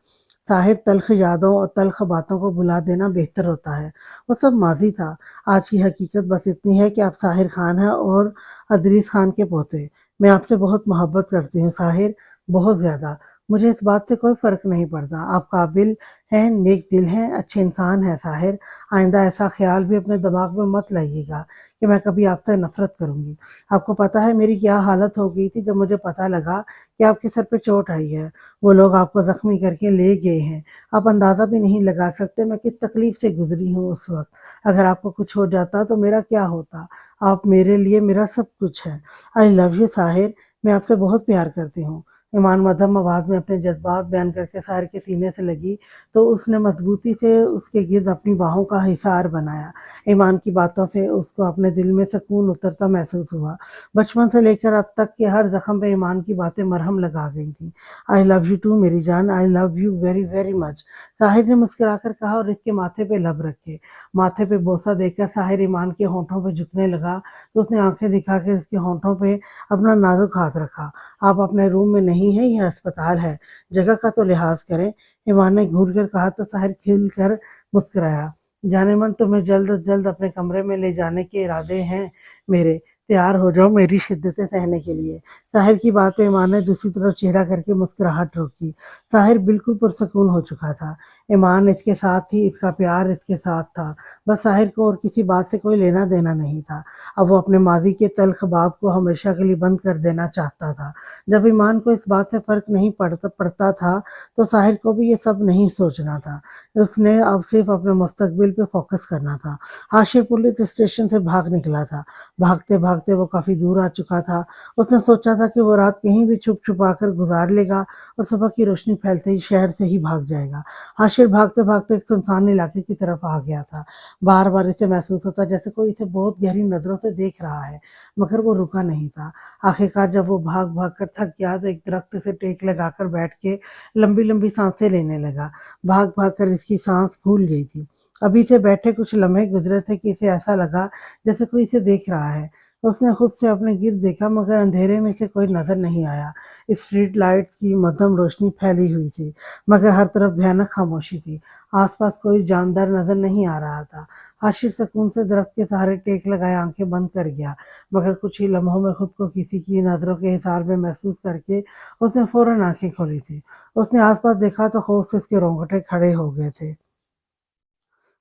साहिर, तल्ख यादों और तल्ख बातों को भुला देना बेहतर होता है। वो सब माजी था। आज की हकीकत बस इतनी है कि आप साहिर खान हैं और अदरीस खान के पोते। मैं आपसे बहुत मोहब्बत करती हूँ साहिर, बहुत ज़्यादा। मुझे इस बात से कोई फ़र्क नहीं पड़ता। आप काबिल हैं, नेक दिल हैं, अच्छे इंसान हैं साहिर। आइंदा ऐसा ख्याल भी अपने दिमाग में मत लाइएगा कि मैं कभी आपसे नफरत करूंगी। आपको पता है मेरी क्या हालत हो गई थी जब मुझे पता लगा कि आपके सर पे चोट आई है। वो लोग आपको जख्मी करके ले गए हैं। आप अंदाज़ा भी नहीं लगा सकते मैं किस तकलीफ से गुजरी हूँ उस वक्त। अगर आपको कुछ हो जाता तो मेरा क्या होता? आप मेरे लिए मेरा सब कुछ है। आई लव यू साहिर, मैं आपसे बहुत प्यार करती हूँ। ईमान मध्यम आवाज में अपने जज्बात बयान करके साहिर के सीने से लगी तो उसने मजबूती से उसके गिर्द अपनी बाहों का हिसार बनाया। ईमान की बातों से उसको अपने दिल में सुकून उतरता महसूस हुआ। बचपन से लेकर अब तक के हर जख्म पे ईमान की बातें मरहम लगा गई थी। आई लव यू टू मेरी जान, I love you very very much, Sahir ने मुस्कुराकर कहा और इसके माथे पे लब रखे। माथे पे बोसा देकर साहिर ईमान के होंठों पे झुकने लगा तो उसने आंखें दिखा के उसके होंठों पे अपना नाजुक हाथ रखा। आप अपने रूम में नहीं है, यह अस्पताल है, जगह का तो लिहाज करें। ईमान ने घूर कर कहा तो साहिर खिल कर मुस्कुराया। जाने मन तुम्हें जल्द अज जल्द अपने कमरे में ले जाने के इरादे हैं मेरे। तैयार हो जाओ मेरी शिद्दतें सहने के लिए। साहिर की बात पे ईमान ने दूसरी तरफ चेहरा करके मुस्कुराहट रोकी। साहिर बिल्कुल पुरसकून हो चुका था। ईमान इसके साथ थी, इसका प्यार इसके साथ था। बस साहिर को और किसी बात से कोई लेना देना नहीं था। अब वो अपने माजी के तल्ख बाब को हमेशा के लिए बंद कर देना चाहता था। जब ईमान को इस बात से फर्क नहीं पड़ता था तो साहिर को भी ये सब नहीं सोचना था। उसने अब सिर्फ अपने मुस्तकबिल पे फोकस करना था। हाशिर पुलिस स्टेशन से भाग निकला था। भागते भागते वो काफ़ी दूर आ चुका था। उसने सोचा था कि वो रात कहीं भी छुप छुपा कर गुजार लेगा और सुबह की रोशनी फैलते ही शहर से ही भाग जाएगा। हाशिर भागते भागते एक सुनसान इलाके की तरफ आ गया था। बार बार इसे महसूस होता जैसे कोई इसे बहुत गहरी नज़रों से देख रहा है, मगर वो रुका नहीं था। आखिरकार जब वो भाग भाग कर थक गया तो एक दरख्त से टेक लगाकर बैठ के लंबी लंबी सांसें लेने लगा। भाग भाग कर इसकी सांस फूल गई थी। अभी से बैठे कुछ लम्हे गुजरे थे कि इसे ऐसा लगा जैसे कोई इसे देख रहा है। उसने खुद से अपने गिर्द देखा, मगर अंधेरे में से कोई नजर नहीं आया। स्ट्रीट लाइट्स की मध्यम रोशनी फैली हुई थी, मगर हर तरफ भयानक खामोशी थी। आसपास कोई जानदार नजर नहीं आ रहा था। हाशिर सुकून से दरख्त के सहारे टेक लगाए आंखें बंद कर गया, मगर कुछ ही लम्हों में खुद को किसी की नजरों के हिसार में महसूस करके उसने फौरन आंखें खोली थी। उसने आसपास देखा तो खौफ से उसके रोंगटे खड़े हो गए थे।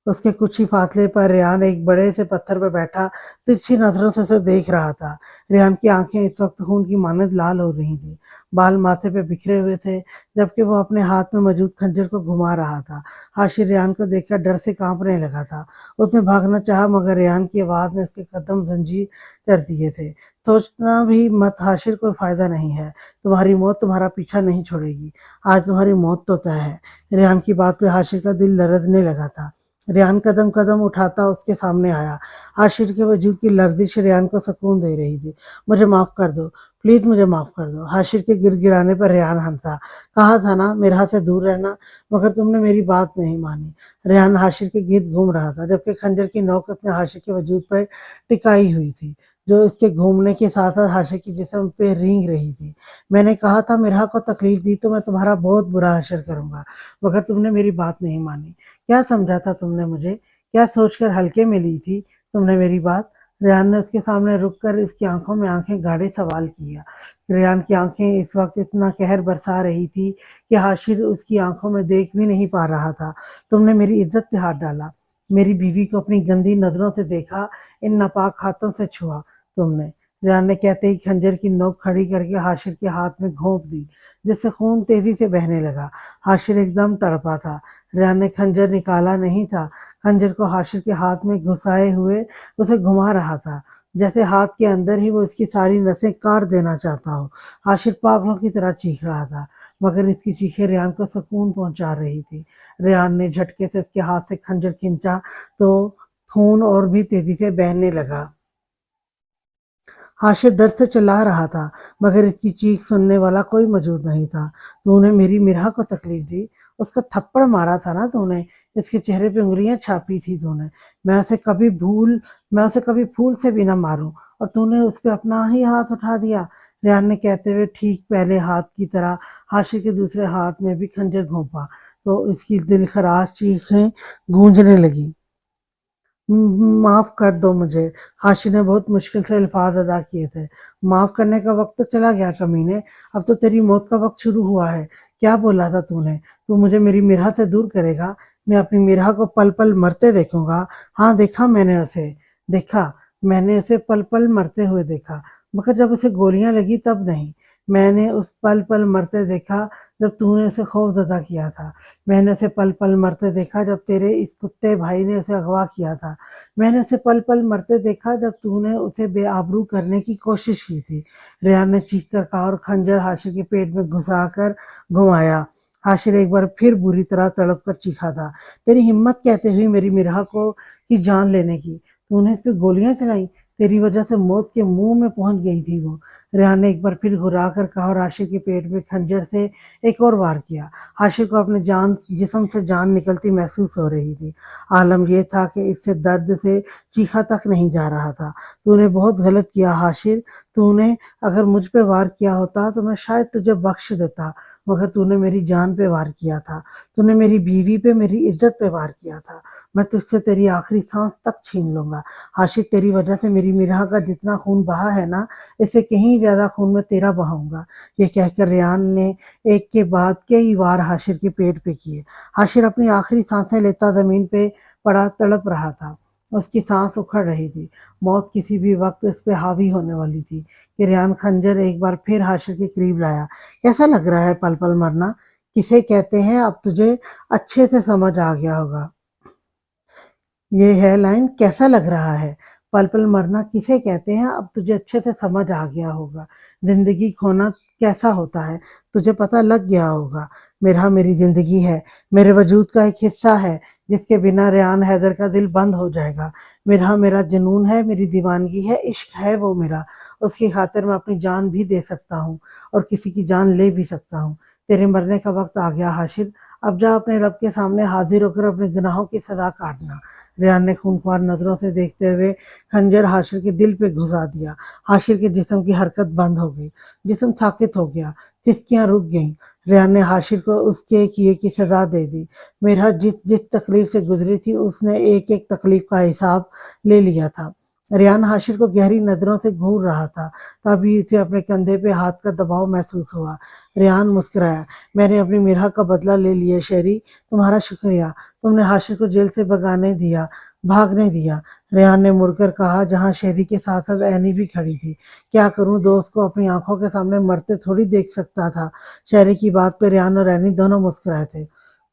उसके कुछ ही फासले पर रेहान एक बड़े से पत्थर पर बैठा तिरछी नजरों से उसे देख रहा था। रेहान की आंखें इस वक्त खून की मानद लाल हो रही थी। बाल माथे पे बिखरे हुए थे, जबकि वो अपने हाथ में मौजूद खंजर को घुमा रहा था। हाशिर रेहान को देखकर डर से कांपने लगा था। उसने भागना चाहा, मगर रेहान की आवाज ने उसके कदम जंजीर कर दिए थे। सोचना भी मत हाशिर, कोई फायदा नहीं है। तुम्हारी मौत तुम्हारा पीछा नहीं छोड़ेगी। आज तुम्हारी मौत तो तय है। रेहान की बात पे हाशिर का दिल लरजने लगा था। रेहान कदम कदम उठाता उसके सामने आया। हाशिर के वजूद की लर्जिश रेहान को सुकून दे रही थी। मुझे माफ़ कर दो, प्लीज़ मुझे माफ़ कर दो। हाशिर के गिड़गिड़ाने पर रेहान हंसा। कहा था ना मेरे हाथ से दूर रहना, मगर तुमने मेरी बात नहीं मानी। रेहान हाशिर के गिर्द घूम रहा था, जबकि खंजर की नोक उसने हाशिर के वजूद पर टिकाई हुई थी, जो इसके घूमने के साथ साथ हाशिर की जिस्म पे रेंग रही थी। मैंने कहा था मेरा को तकलीफ दी तो मैं तुम्हारा बहुत बुरा हशर करूंगा, मगर तुमने मेरी बात नहीं मानी। क्या समझा था तुमने मुझे? क्या सोचकर हल्के में ली थी तुमने मेरी बात? रेहान ने उसके सामने रुक कर इसकी आंखों में आंखें गाड़े सवाल किया। रेहान की आंखें इस वक्त इतना कहर बरसा रही थी कि हाशिर उसकी आंखों में देख भी नहीं पा रहा था। तुमने मेरी इज्जत पे हाथ डाला, میری بیوی کو اپنی گندی نظروں سے دیکھا، ان ناپاک ہاتھوں سے چھوا تم نے۔ ریان نے کہتے ہی خنجر کی نوک کھڑی کر کے حاشر کے ہاتھ میں گھونپ دی، جس سے خون تیزی سے بہنے لگا۔ حاشر ایک دم تڑپا تھا۔ ریان نے خنجر نکالا نہیں تھا، خنجر کو حاشر کے ہاتھ میں گھسائے ہوئے اسے گھما رہا تھا، جیسے ہاتھ کے اندر ہی وہ اس کی ساری نسیں کاٹ دینا چاہتا ہو۔ حاشر پاگلوں کی طرح چیخ رہا تھا، مگر اس کی چیخیں ریان کو سکون پہنچا رہی تھی۔ ریان نے جھٹکے سے اس کے ہاتھ سے خنجر کھینچا تو خون اور بھی تیزی سے بہنے لگا۔ حاشر درد سے چلا رہا تھا، مگر اس کی چیخ سننے والا کوئی موجود نہیں تھا۔ تو نے میری مرحا کو تکلیف دی، اس کو تھپڑ مارا تھا نا تو نے، اس کے چہرے پہ انگلیاں چھاپی تھی تو نے۔ میں اسے کبھی پھول سے بھی نہ ماروں، اور تو نے اس پہ اپنا ہی ہاتھ اٹھا دیا۔ ریان نے کہتے ہوئے ٹھیک پہلے ہاتھ کی طرح حاشر کے دوسرے ہاتھ میں بھی خنجر گھونپا تو اس کی دل خراش چیخیں گونجنے لگیں۔ معاف کر دو مجھے، حاشر نے بہت مشکل سے الفاظ ادا کیے تھے۔ معاف کرنے کا وقت تو چلا گیا کمینے، اب تو تیری موت کا وقت شروع ہوا ہے۔ کیا بولا تھا تو نے؟ تو مجھے میری مرحا سے دور کرے گا؟ میں اپنی مرحا کو پل پل مرتے دیکھوں گا۔ ہاں دیکھا میں نے اسے پل پل مرتے ہوئے دیکھا، مگر جب اسے گولیاں لگی تب نہیں۔ میں نے اس پل پل مرتے دیکھا جب تو نے اسے خوف زدہ کیا تھا۔ میں نے اسے پل پل مرتے دیکھا جب تیرے اس کتے بھائی نے اسے اغوا کیا تھا۔ میں نے اسے پل پل مرتے دیکھا جب تو نے اسے بے آبرو کرنے کی کوشش کی تھی۔ ریان نے چیخ کر کہا اور خنجر حاشر کے پیٹ میں گھسا کر گھمایا۔ حاشر ایک بار پھر بری طرح تڑپ کر چیخا تھا، تیری ہمت کیسے ہوئی میری مرحا کی جان لینے کی؟ تو نے اس پہ گولیاں چلائیں، تیری وجہ سے موت کے منہ میں پہنچ گئی تھی وہ۔ ریان نے ایک بار پھر گھرا کر کہا اور حاشر کے پیٹ میں خنجر سے ایک اور وار کیا۔ حاشر کو اپنے جسم سے جان نکلتی محسوس ہو رہی تھی۔ عالم یہ تھا کہ اس سے درد سے چیخا تک نہیں جا رہا تھا۔ تو نے بہت غلط کیا حاشر، تو نے اگر مجھ پہ وار کیا ہوتا تو میں شاید تجھے بخش دیتا، مگر تو نے میری جان پہ وار کیا تھا، تو نے میری بیوی پہ، میری عزت پہ وار کیا تھا۔ میں تجھ سے تیری آخری سانس تک چھین لوں گا۔ حاشر تیری وجہ سے میری مرحا کا جتنا خون بہا ہے نا، اس سے کہیں زیادہ خون میں تیرا بہاؤں گا۔ یہ کہہ کر ریان نے ایک کے بعد کئی وار حاشر کے پیٹ پہ کیے۔ حاشر اپنی آخری سانسیں لیتا زمین پہ پڑا تڑپ رہا تھا، اس کی سانس اکھڑ رہی تھی، موت کسی بھی وقت اس پہ حاوی ہونے والی تھی کہ ریان خنجر ایک بار پھر حاشر کے قریب لایا۔ کیسا لگ رہا ہے پل پل مرنا؟ کسے کہتے ہیں اب تجھے اچھے سے سمجھ آ گیا ہوگا۔ یہ ہے لائن، کیسا لگ رہا ہے پل پل مرنا کسے کہتے ہیں اب تجھے اچھے سے سمجھ آ گیا ہوگا۔ زندگی کھونا کیسا ہوتا ہے تجھے پتہ لگ گیا ہوگا۔ میری زندگی ہے، میرے وجود کا ایک حصہ ہے جس کے بنا ریان حیدر کا دل بند ہو جائے گا۔ میرا جنون ہے، میری دیوانگی ہے، عشق ہے وہ میرا۔ اس کی خاطر میں اپنی جان بھی دے سکتا ہوں اور کسی کی جان لے بھی سکتا ہوں۔ تیرے مرنے کا وقت آ گیا حاشر، اب جا اپنے رب کے سامنے حاضر ہو کر اپنے گناہوں کی سزا کاٹنا۔ ریان نے خونخوار نظروں سے دیکھتے ہوئے خنجر حاشر کے دل پہ گھسا دیا۔ حاشر کے جسم کی حرکت بند ہو گئی، جسم ساکت ہو گیا، سسکیاں رک گئیں۔ ریان نے حاشر کو اس کے کیے کی سزا دے دی۔ میرا جس تکلیف سے گزری تھی اس نے ایک ایک تکلیف کا حساب لے لیا تھا۔ ریان حاشر کو گہری نظروں سے گھور رہا تھا، تبھی اسے اپنے کندھے پہ ہاتھ کا دباؤ محسوس ہوا۔ ریان مسکرایا، میں نے اپنی مرحا کا بدلہ لے لیا شہری، تمہارا شکریہ، تم نے حاشر کو جیل سے بھاگنے دیا۔ ریان نے مڑ کر کہا جہاں شہری کے ساتھ ساتھ عینی بھی کھڑی تھی، کیا کروں، دوست کو اپنی آنکھوں کے سامنے مرتے تھوڑی دیکھ سکتا تھا۔ شہری کی بات پہ ریان اور عینی دونوں مسکرائے تھے۔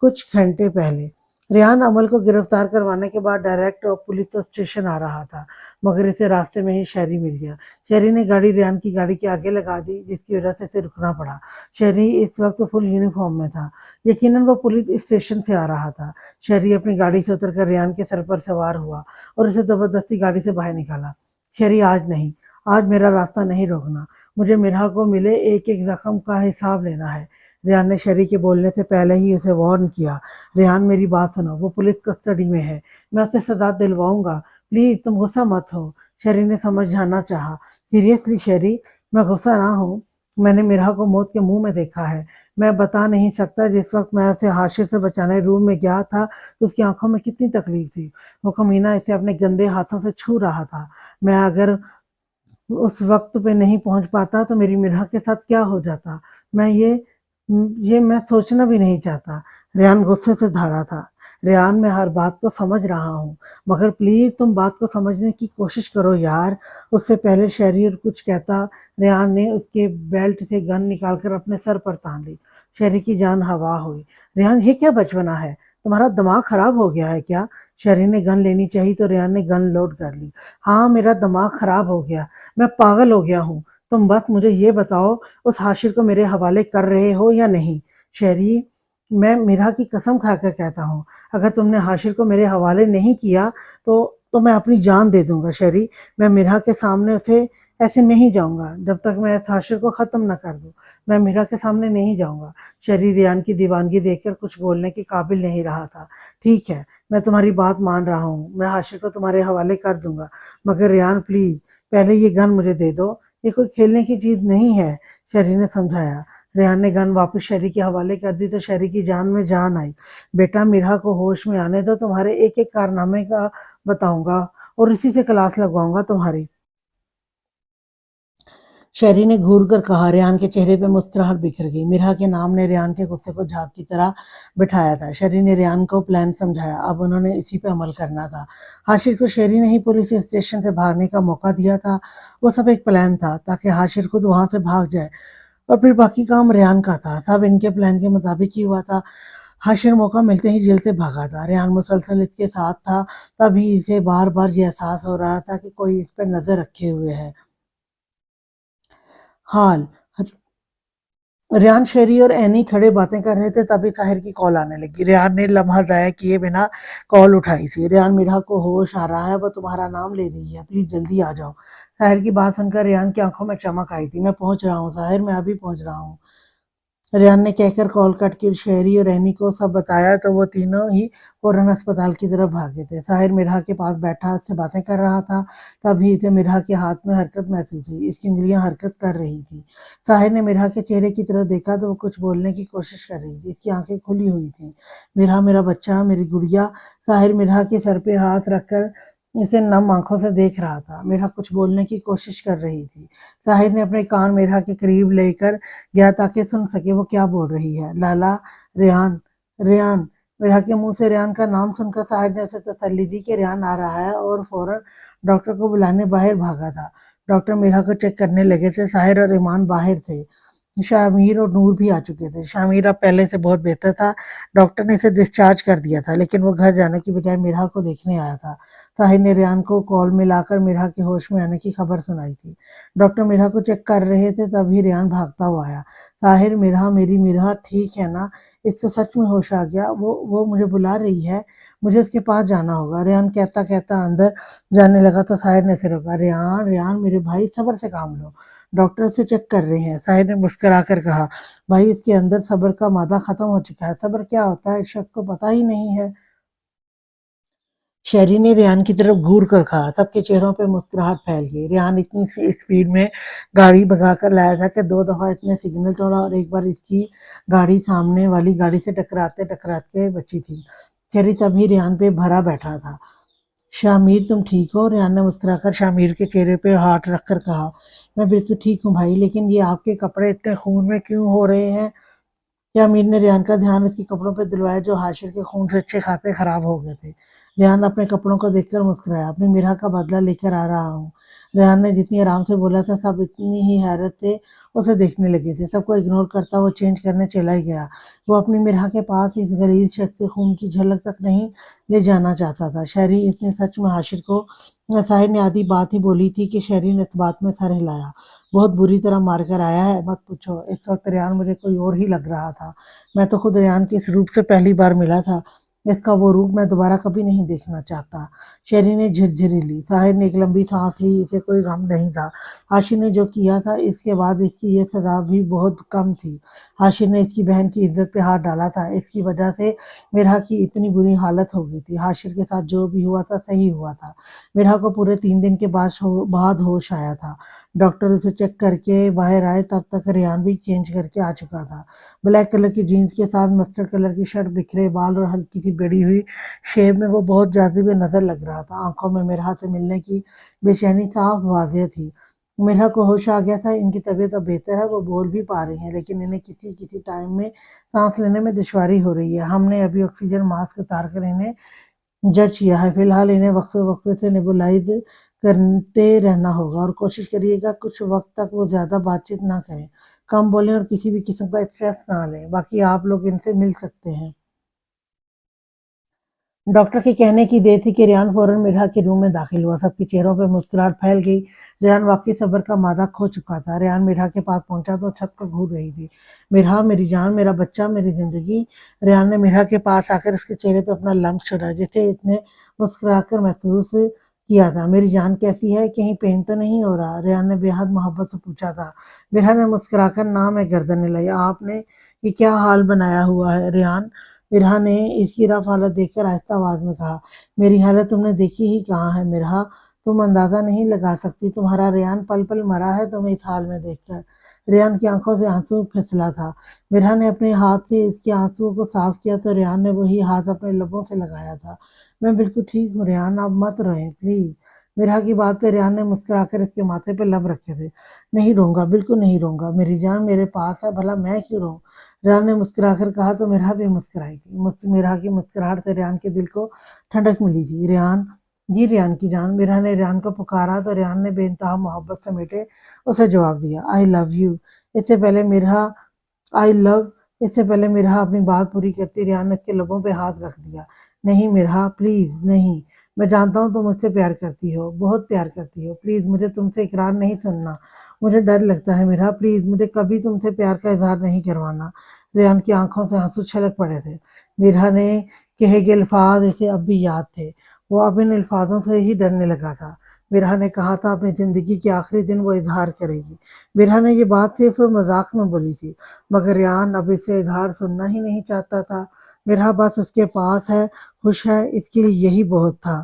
کچھ گھنٹے پہلے ریان عمل کو گرفتار کروانے کے بعد ڈائریکٹ پولیس اسٹیشن آ رہا تھا، مگر اسے راستے میں ہی شہری مل گیا۔ شہری نے گاڑی ریان کی گاڑی کے آگے لگا دی، جس کی وجہ سے اسے رکنا پڑا۔ شہری اس وقت فل یونیفارم میں تھا، یقیناً وہ پولیس اسٹیشن سے آ رہا تھا۔ شہری اپنی گاڑی سے اتر کر ریان کے سر پر سوار ہوا اور اسے زبردستی گاڑی سے باہر نکالا۔ شہری آج نہیں، آج میرا راستہ نہیں روکنا، مجھے مرحا کو ملے ایک ایک زخم کا حساب لینا ہے۔ ریان نے شہری کے بولنے سے پہلے ہی اسے وارن کیا، ریان میری بات سنو، وہ پولیس کسٹڈی میں ہے، میں اسے سزا دلواؤں گا، پلیز تم غصہ مت ہو۔ شہری نے سمجھانا چاہا، سیریسلی شہری، میں غصہ نہ ہوں، میں نے مرحا کو موت کے منہ میں دیکھا ہے، میں بتا نہیں سکتا جس وقت میں اسے حاشر سے بچانے روم میں گیا تھا تو اس کی آنکھوں میں کتنی تکلیف تھی، وہ کمینہ اسے اپنے گندے ہاتھوں سے چھو رہا تھا۔ میں اگر اس وقت پہ نہیں پہنچ پاتا تو میری مرحا کے ساتھ کیا ہو جاتا، میں یہ ये मैं सोचना भी नहीं चाहता। रेहान गुस्से से धड़ा था। रेहान मैं हर बात को समझ रहा हूँ, मगर प्लीज तुम बात को समझने की कोशिश करो यार। उससे पहले शहरीर कुछ कहता, रेहान ने उसके बेल्ट से गन निकालकर अपने सर पर तान ली। शहरी की जान हवा हुई। रेहान ये क्या बचपना है, तुम्हारा दिमाग खराब हो गया है क्या? शहरी ने गन लेनी चाहिए तो रेहान ने गन लोड कर ली। हाँ, मेरा दिमाग खराब हो गया, मैं पागल हो गया हूँ। तुम बस मुझे ये बताओ, उस हाशिर को मेरे हवाले कर रहे हो या नहीं? शहरी, मैं मीरा की कसम खाकर कहता हूँ, अगर तुमने हाशिर को मेरे हवाले नहीं किया तो मैं अपनी जान दे दूंगा। शहरी, मैं मीरा के सामने उसे ऐसे नहीं जाऊंगा जब तक मैं इस हाशिर को खत्म न कर दूं। मैं मीरा के सामने नहीं जाऊंगा। शहरी रियान की दीवानगी देखकर कुछ बोलने के काबिल नहीं रहा था। ठीक है, मैं तुम्हारी बात मान रहा हूँ, मैं हाशिर को तुम्हारे हवाले कर दूंगा, मगर रियान प्लीज पहले ये गन मुझे दे दो। ये कोई खेलने की चीज नहीं है, शहरी ने समझाया। रेहान ने गन वापस शहरी के हवाले कर दी तो शहरी की जान में जान आई। बेटा, मिरा को होश में आने दो, तुम्हारे एक एक कारनामे का बताऊंगा और इसी से क्लास लगवाऊंगा तुम्हारी। शहरी ने घूर कर कहा। रेहान के चेहरे पे मुस्कुराहट बिखर गई। मिरा के नाम ने रेहान के गुस्से को झाग की तरह बिठाया था। शहरी ने रेहान को प्लान समझाया, अब उन्होंने इसी पे अमल करना था। हाशिर को शहरी ने ही पुलिस स्टेशन से भागने का मौका दिया था। वो सब एक प्लान था ताकि हाशिर खुद वहां से भाग जाए और फिर बाकी काम रेहान का था। सब इनके प्लान के मुताबिक ही हुआ था। हाशिर मौका मिलते ही जेल से भागा था। रेहान मुसलसल इसके साथ था। तभी इसे बार बार ये एहसास हो रहा था कि कोई इस पर नजर रखे हुए है। हाल रेहान, शेरी और एनी खड़े बातें कर रहे थे, तभी ताहिर की कॉल आने लगी। रेहान ने लम्हा जाया किए बिना कॉल उठाई थी। रेहान, मीरा को होश आ रहा है, वो तुम्हारा नाम ले रही है, प्लीज जल्दी आ जाओ। ताहिर की बात सुनकर रेहान की आंखों में चमक आई थी। मैं पहुंच रहा हूँ ताहिर, मैं अभी पहुंच रहा हूँ, रेहान ने कहकर कॉल कट की। शहरी और रैनी को सब बताया तो वो तीनों ही फौरन अस्पताल की तरफ भागे थे। साहिर मिराह के पास बैठा उससे बातें कर रहा था। तभी इसे मिराह के हाथ में हरकत महसूस हुई। इसकी उंगलियां हरकत कर रही थी। साहिर ने मिराह के चेहरे की तरफ देखा तो वो कुछ बोलने की कोशिश कर रही थी। इसकी आंखें खुली हुई थी। मिराह, मेरा बच्चा, मेरी गुड़िया। साहिर मिराह के सर पे हाथ रखकर इसे नम आंखों से देख रहा था। मिराह कुछ बोलने की कोशिश कर रही थी। साहिर ने अपने कान मिराह के करीब लेकर गया ताकि सुन सके वो क्या बोल रही है। लाला, रेहान, रेहान। मिराह के मुंह से रेहान का नाम सुनकर साहिर ने उसे तसल्ली दी कि रेहान आ रहा है और फौरन डॉक्टर को बुलाने बाहर भागा था। डॉक्टर मिराह को चेक करने लगे थे। साहिर और ईमान बाहर थे। शामिर और नूर भी आ चुके थे। शामिर अब पहले से बहुत बेहतर था। डॉक्टर ने इसे डिस्चार्ज कर दिया था, लेकिन वो घर जाने की बजाय मिराह को देखने आया था। साहिर ने रेहान को कॉल मिलाकर मिराह के होश में आने की खबर सुनाई थी। डॉक्टर मिराह को चेक कर रहे थे, तभी रेहान भागता हुआ आया। ताहिर, मिराह, मेरी मिराह ठीक है ना? इसको सच में होश आ गया? वो मुझे बुला रही है, मुझे उसके पास जाना होगा। रेहान कहता कहता अंदर जाने लगा तो साहिर ने उसे रोका। रेहान, रेहान मेरे भाई, सब्र से काम लो, डॉक्टर से चेक कर रहे हैं। साहिर ने मुस्कुरा कर कहा, भाई इसके अंदर सब्र का मादा खत्म हो चुका है। सब्र क्या होता है इस शख्स को पता ही नहीं है। शेरी ने रेहान की तरफ घूर कर कहा। सबके चेहरों पे मुस्कुराहट फैल गई। रेहान इतनी सी स्पीड में गाड़ी भगा कर लाया था कि 2 दफा इसने सिग्नल तोड़ा और एक बार इसकी गाड़ी सामने वाली गाड़ी से टकराते टकराते बची थी। शेरी तभी रेहान पे भरा बैठा था। शामिर, तुम ठीक हो? रेहान ने मुस्कुराकर शामिर के चेहरे पे हाथ रखकर कहा। मैं बिल्कुल ठीक हूँ भाई, लेकिन ये आपके कपड़े इतने खून में क्यों हो रहे हैं? या अमीर ने रेहान का ध्यान उसके कपड़ों पर दिलवाया जो हाशिर के खून से अच्छे खासे खराब हो गए थे। रेहान अपने कपड़ों को देखकर मुस्कुराया। अपनी मिरा का बदला लेकर आ रहा हूँ। रेहान ने जितनी आराम से बोला था, सब इतनी ही हैरत से उसे देखने लगे थे। सबको इग्नोर करता वो चेंज करने चला ही गया। वो अपनी मिरा के पास इस गरीब शख्स के खून की झलक तक नहीं ले जाना चाहता था। शहरी, इसने सच में हाशिर को, साहिर ने आधी बात ही बोली थी कि शहरी ने इस बात में सर हिलाया। बहुत बुरी तरह मार कर आया है, मत पूछो। इस वक्त रेहान मुझे कोई और ही लग रहा था। मैं तो खुद रेहान के इस रूप से पहली बार मिला था। इसका वो रूप मैं दोबारा कभी नहीं देखना चाहता। शेरी ने झिरझिरी ली। साहिर ने एक लंबी सांस ली। इसे कोई गम नहीं था। हाशिर ने जो किया था, इसके बाद इसकी ये सजा भी बहुत कम थी। हाशिर ने इसकी बहन की इज्जत पे हाथ डाला था। इसकी वजह से मेरा की इतनी बुरी हालत हो गई थी। हाशिर के साथ जो भी हुआ था सही हुआ था। मेरा को पूरे 3 दिन के बाद होश आया था। डॉक्टर उसे चेक करके बाहर आए, तब तक रेहान भी चेंज करके आ चुका था। ब्लैक कलर की जीन्स के साथ मस्टर्ड कलर की शर्ट, बिखरे बाल और हल्की सी बड़ी हुई शेव में वो बहुत जाजिब नजर लग रहा था। आंखों में मेरे हाथ से मिलने की बेचैनी साफ वाज़ेह थी। میرا کو ہوش آ گیا تھا، ان کی طبیعت اب بہتر ہے، وہ بول بھی پا رہی ہیں، لیکن انہیں کسی کسی ٹائم میں سانس لینے میں دشواری ہو رہی ہے۔ ہم نے ابھی آکسیجن ماسک اتار کر انہیں جج کیا ہے، فی الحال انہیں وقفے وقفے سے نیبولائز کرتے رہنا ہوگا، اور کوشش کریے گا کچھ وقت تک وہ زیادہ بات چیت نہ کریں، کم بولیں اور کسی بھی قسم کا اسٹریس نہ لیں۔ باقی آپ لوگ ان سے مل سکتے ہیں۔ ڈاکٹر کے کہنے کی دیر تھی کہ ریان فوراً مرحا کے روم میں داخل ہوا۔ سب کے چہروں پہ مسکراہٹ پھیل گئی۔ ریان واقعی صبر کا مادہ کھو چکا تھا۔ ریان مرحا کے پاس پہنچا تو چھت کو گھور رہی تھی۔ مرحا، میری جان، میرا بچہ، میری زندگی۔ ریان نے مرحا کے پاس آ کر اس کے چہرے پہ اپنا لمس چھوڑا جسے اتنے مسکرا کر محسوس کیا تھا۔ میری جان کیسی ہے؟ کہیں پین تو نہیں ہو رہا؟ ریان نے بے حد محبت سے پوچھا تھا۔ مرحا نے مسکرا کر نہ میں گردن ہلائی۔ آپ نے یہ کیا حال بنایا ہوا ہے ریان؟ مرحا نے اس کی رف حالت دیکھ کر آہستہ آواز میں کہا۔ میری حالت تم نے دیکھی ہی کہاں ہے مرحا، تم اندازہ نہیں لگا سکتی، تمہارا ریان پل پل مرا ہے تمہیں اس حال میں دیکھ کر۔ ریان کی آنکھوں سے آنسو پھسلا تھا۔ مرحا نے اپنے ہاتھ سے اس کے آنسوؤں کو صاف کیا تو ریان نے وہی ہاتھ اپنے لبوں سے لگایا تھا۔ میں بالکل ٹھیک ہوں ریان، اب مت روئیں پلیز۔ مرحا کی بات پہ ریان نے مسکرا کر اس کے ماتھے پہ لب رکھے تھے۔ نہیں روں گا، بالکل نہیں روں گا، میری جان میرے پاس ہے، بھلا میں کیوں روں؟ ریان نے مسکرا کر کہا تو مرحا بھی مسکرائی تھی۔ مرحا کی مسکراہٹ سے ریان کے دل کو ٹھنڈک ملی تھی۔ ریان، جی ریان کی جان۔ مرحا نے ریان کو پکارا تو ریان نے بے انتہا محبت سمیٹے اسے جواب دیا، آئی لو یو۔ اس سے پہلے مرحا آئی لو اس سے پہلے مرحا اپنی بات پوری کرتی ریان نے اس کے لبوں پہ ہاتھ رکھ دیا۔ نہیں مرحا پلیز نہیں، میں جانتا ہوں تم مجھ سے پیار کرتی ہو، بہت پیار کرتی ہو، پلیز مجھے تم سے اقرار نہیں سننا، مجھے ڈر لگتا ہے مرحا، پلیز مجھے کبھی تم سے پیار کا اظہار نہیں کروانا۔ ریان کی آنکھوں سے آنسو چھلک پڑے تھے۔ مرحا نے کہے گئے الفاظ اسے اب بھی یاد تھے، وہ اب ان الفاظوں سے ہی ڈرنے لگا تھا۔ مرحا نے کہا تھا اپنی زندگی کے آخری دن وہ اظہار کرے گی۔ مرحا نے یہ بات صرف مذاق میں بولی تھی، مگر ریان اب اس سے اظہار سننا ہی نہیں چاہتا تھا۔ مرحا بس اس کے پاس ہے، خوش ہے، اس کے لیے یہی بہت تھا۔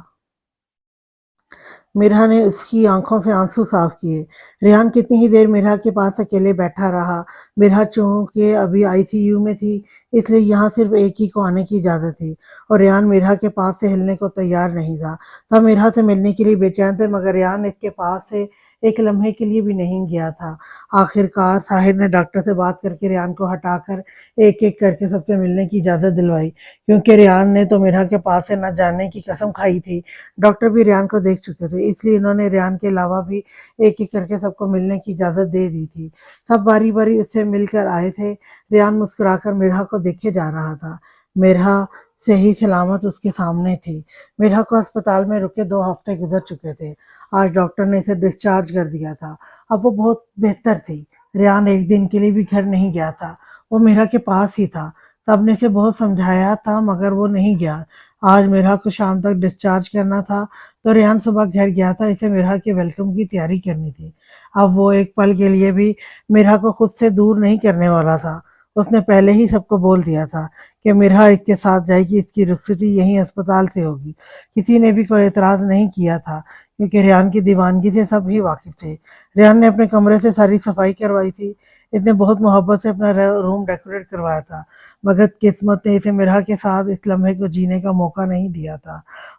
مرحا نے اس کی آنکھوں سے آنسو صاف کیے۔ ریان کتنی ہی دیر مرحا کے پاس اکیلے بیٹھا رہا۔ مرحا چونکہ ابھی آئی سی یو میں تھی اس لیے یہاں صرف ایک ہی کو آنے کی اجازت تھی، اور ریان مرحا کے پاس سے ہلنے کو تیار نہیں تھا۔ سب مرحا سے ملنے کے لیے بے چین تھے، مگر ریان اس کے پاس سے ایک لمحے کے لیے بھی نہیں گیا تھا۔ آخر کار ساحر نے ڈاکٹر سے بات کر کے ریان کو ہٹا کر ایک ایک کر کے سب سے ملنے کی اجازت دلوائی، کیونکہ ریان نے تو مرحا کے پاس سے نہ جانے کی قسم کھائی تھی۔ ڈاکٹر بھی ریان کو دیکھ چکے تھے، اس لیے انہوں نے ریان کے علاوہ بھی ایک ایک کر کے سب کو ملنے کی اجازت دے دی تھی۔ سب باری باری اس سے مل کر آئے تھے۔ ریان مسکرا کر مرحا کو دیکھے جا رہا تھا۔ مرحا صحیح سلامت اس کے سامنے تھی۔ مرحا کو اسپتال میں رکے 2 ہفتے گزر چکے تھے۔ آج ڈاکٹر نے اسے ڈسچارج کر دیا تھا۔ اب وہ بہت بہتر تھی۔ ریان ایک دن کے لیے بھی گھر نہیں گیا تھا، وہ مرحا کے پاس ہی تھا۔ سب نے اسے بہت سمجھایا تھا مگر وہ نہیں گیا۔ آج مرحا کو شام تک ڈسچارج کرنا تھا تو ریان صبح گھر گیا تھا، اسے مرحا کے ویلکم کی تیاری کرنی تھی۔ اب وہ ایک پل کے لیے بھی مرحا کو خود سے دور نہیں کرنے والا تھا۔ اس نے پہلے ہی سب کو بول دیا تھا کہ مرحا اس کے ساتھ جائے گی، اس کی رخصتی یہیں اسپتال سے ہوگی۔ کسی نے بھی کوئی اعتراض نہیں کیا تھا کیونکہ ریان کی دیوانگی سے سب ہی واقف تھے۔ ریان نے اپنے کمرے سے ساری صفائی کروائی تھی، اس نے بہت محبت سے اپنا روم ڈیکوریٹ کروایا تھا، مگر قسمت نے اسے مرحا کے ساتھ اس لمحے کو جینے کا موقع نہیں دیا تھا۔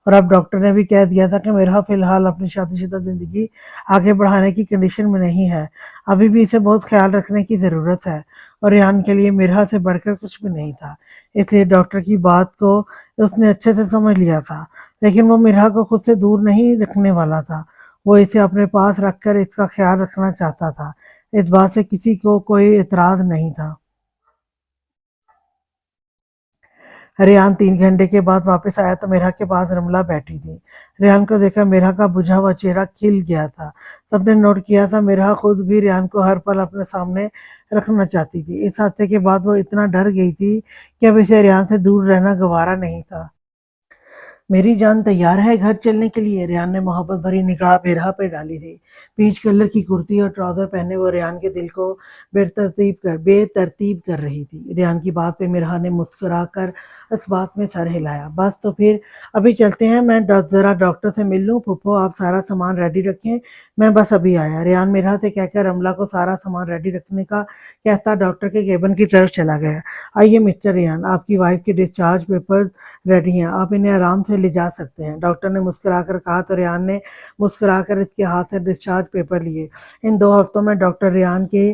اور اب ڈاکٹر نے بھی کہہ دیا تھا کہ مرحا فی الحال اپنی شادی شدہ زندگی آگے بڑھانے کی کنڈیشن میں نہیں ہے، ابھی بھی اسے بہت خیال رکھنے کی ضرورت ہے، اور ریان کے لیے مرحا سے بڑھ کر کچھ بھی نہیں تھا۔ اس لیے ڈاکٹر کی بات کو اس نے اچھے سے سمجھ لیا تھا، لیکن وہ مرحا کو خود سے دور نہیں رکھنے والا تھا، وہ اسے اپنے پاس رکھ کر اس کا خیال رکھنا چاہتا تھا۔ اس بات سے کسی کو کوئی اعتراض نہیں تھا۔ ریان 3 گھنٹے کے بعد واپس آیا تو مرحا کے پاس رملہ بیٹھی تھی۔ ریان کو دیکھا مرحا کا بجھا ہوا چہرہ کھل گیا تھا۔ سب نے نوٹ کیا تھا مرحا خود بھی ریان کو ہر پل اپنے سامنے رکھنا چاہتی تھی۔ اس حادثے کے بعد وہ اتنا ڈر گئی تھی کہ اب اسے ریان سے دور رہنا گوارا نہیں تھا۔ میری جان تیار ہے گھر چلنے کے لیے؟ ریان نے محبت بھری نگاہ مرحا پہ ڈالی تھی۔ پیچ کلر کی کرتی اور ٹراؤزر پہنے وہ ریان کے دل کو بے ترتیب کر رہی تھی۔ ریان کی بات پہ مرحا نے مسکرا کر اس بات میں سر ہلایا۔ بس تو پھر ابھی چلتے ہیں، میں ذرا ڈاکٹر سے مل لوں۔ پھپھو آپ سارا سامان ریڈی رکھیں، میں بس ابھی آیا۔ ریان مرحا سے کہہ کر رملہ کو سارا سامان ریڈی رکھنے کا کہتا ڈاکٹر کے کیبن کی طرف چلا گیا۔ آئیے مسٹر ریان، آپ کی وائف کے ڈسچارج پیپرز ریڈی ہیں، آپ انہیں آرام سے لے جا سکتے ہیں۔ ڈاکٹر نے مسکرا کر کہا تو ریان نے مسکرا کر اس کے ہاتھ سے ڈسچارج پیپر لیے۔ ان 2 ہفتوں میں ڈاکٹر ریان کے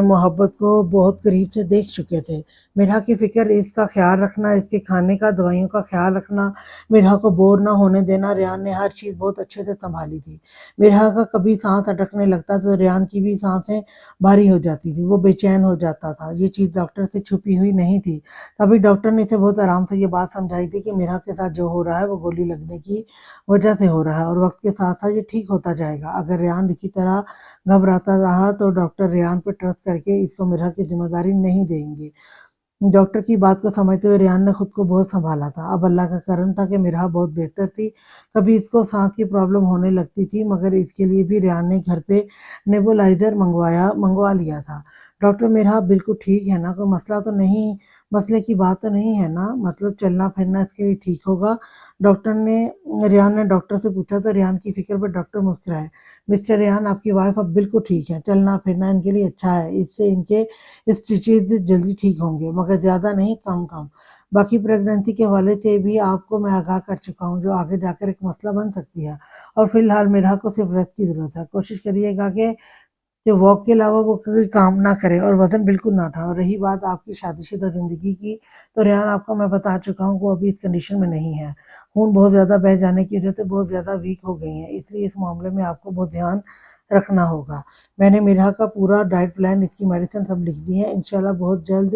محبت کو بہت قریب سے دیکھ چکے تھے۔ میرا کی فکر، اس کا خیال رکھنا، اس کے کھانے کا، دوائیوں کا خیال رکھنا، میرا کو بور نہ ہونے دینا، ریان نے ہر چیز بہت اچھے سے سنبھالی تھی۔ میرا کا کبھی سانس اٹکنے لگتا تو ریان کی بھی سانسیں بھاری ہو جاتی تھی، وہ بے چین ہو جاتا تھا۔ یہ چیز ڈاکٹر سے چھپی ہوئی نہیں تھی۔ تبھی ڈاکٹر نے اسے بہت آرام سے یہ بات سمجھائی تھی کہ میرا کے ساتھ جو ہو رہا ہے وہ گولی لگنے کی وجہ سے ہو رہا ہے، اور وقت کے ساتھ ساتھ یہ ٹھیک ہوتا جائے گا۔ اگر ریان اسی طرح گھبراتا رہا تو ڈاکٹر ریان پر ٹرسٹ کر کے اس کو میرا کی ذمہ داری نہیں دیں گے۔ ڈاکٹر کی بات کو سمجھتے ہوئے ریان نے خود کو بہت سنبھالا تھا۔ اب اللہ کا کرم تھا کہ میرا بہت بہتر تھی۔ کبھی اس کو سانس کی پرابلم ہونے لگتی تھی، مگر اس کے لیے بھی ریان نے گھر پہ نیبولائزر منگوا لیا تھا۔ ڈاکٹر میرا بالکل ٹھیک ہے نا، کوئی مسئلہ تو نہیں، مسئلے کی بات تو نہیں ہے نا، مطلب چلنا پھرنا اس کے لیے ٹھیک ہوگا؟ ریان نے ڈاکٹر سے پوچھا تو ریان کی فکر پر ڈاکٹر مسکرائے۔ مسٹر ریان، آپ کی وائف اب بالکل ٹھیک ہے، چلنا پھرنا ان کے لیے اچھا ہے، اس سے ان کے اسٹیچز جلدی ٹھیک ہوں گے، مگر زیادہ نہیں، کم کم۔ باقی پریگننسی کے حوالے سے بھی آپ کو میں آگاہ کر چکا ہوں، جو آگے جا کر ایک مسئلہ بن سکتی ہے، اور فی الحال میرا کو صرف ریسٹ کی ضرورت ہے۔ کوشش کریے گا کہ واک کے علاوہ وہ کوئی کام نہ کرے اور وزن بالکل نہ اٹھائے۔ اور رہی بات آپ کی شادی شدہ زندگی کی، تو ریان آپ کو میں بتا چکا ہوں کہ وہ ابھی اس کنڈیشن میں نہیں ہے، خون بہت زیادہ بہہ جانے کی وجہ سے بہت زیادہ ویک ہو گئی ہیں، اس لیے اس معاملے میں آپ کو بہت دھیان رکھنا ہوگا۔ میں نے میرا کا پورا ڈائٹ پلان، اس کی میڈیسن سب لکھ دی ہیں، انشاءاللہ بہت جلد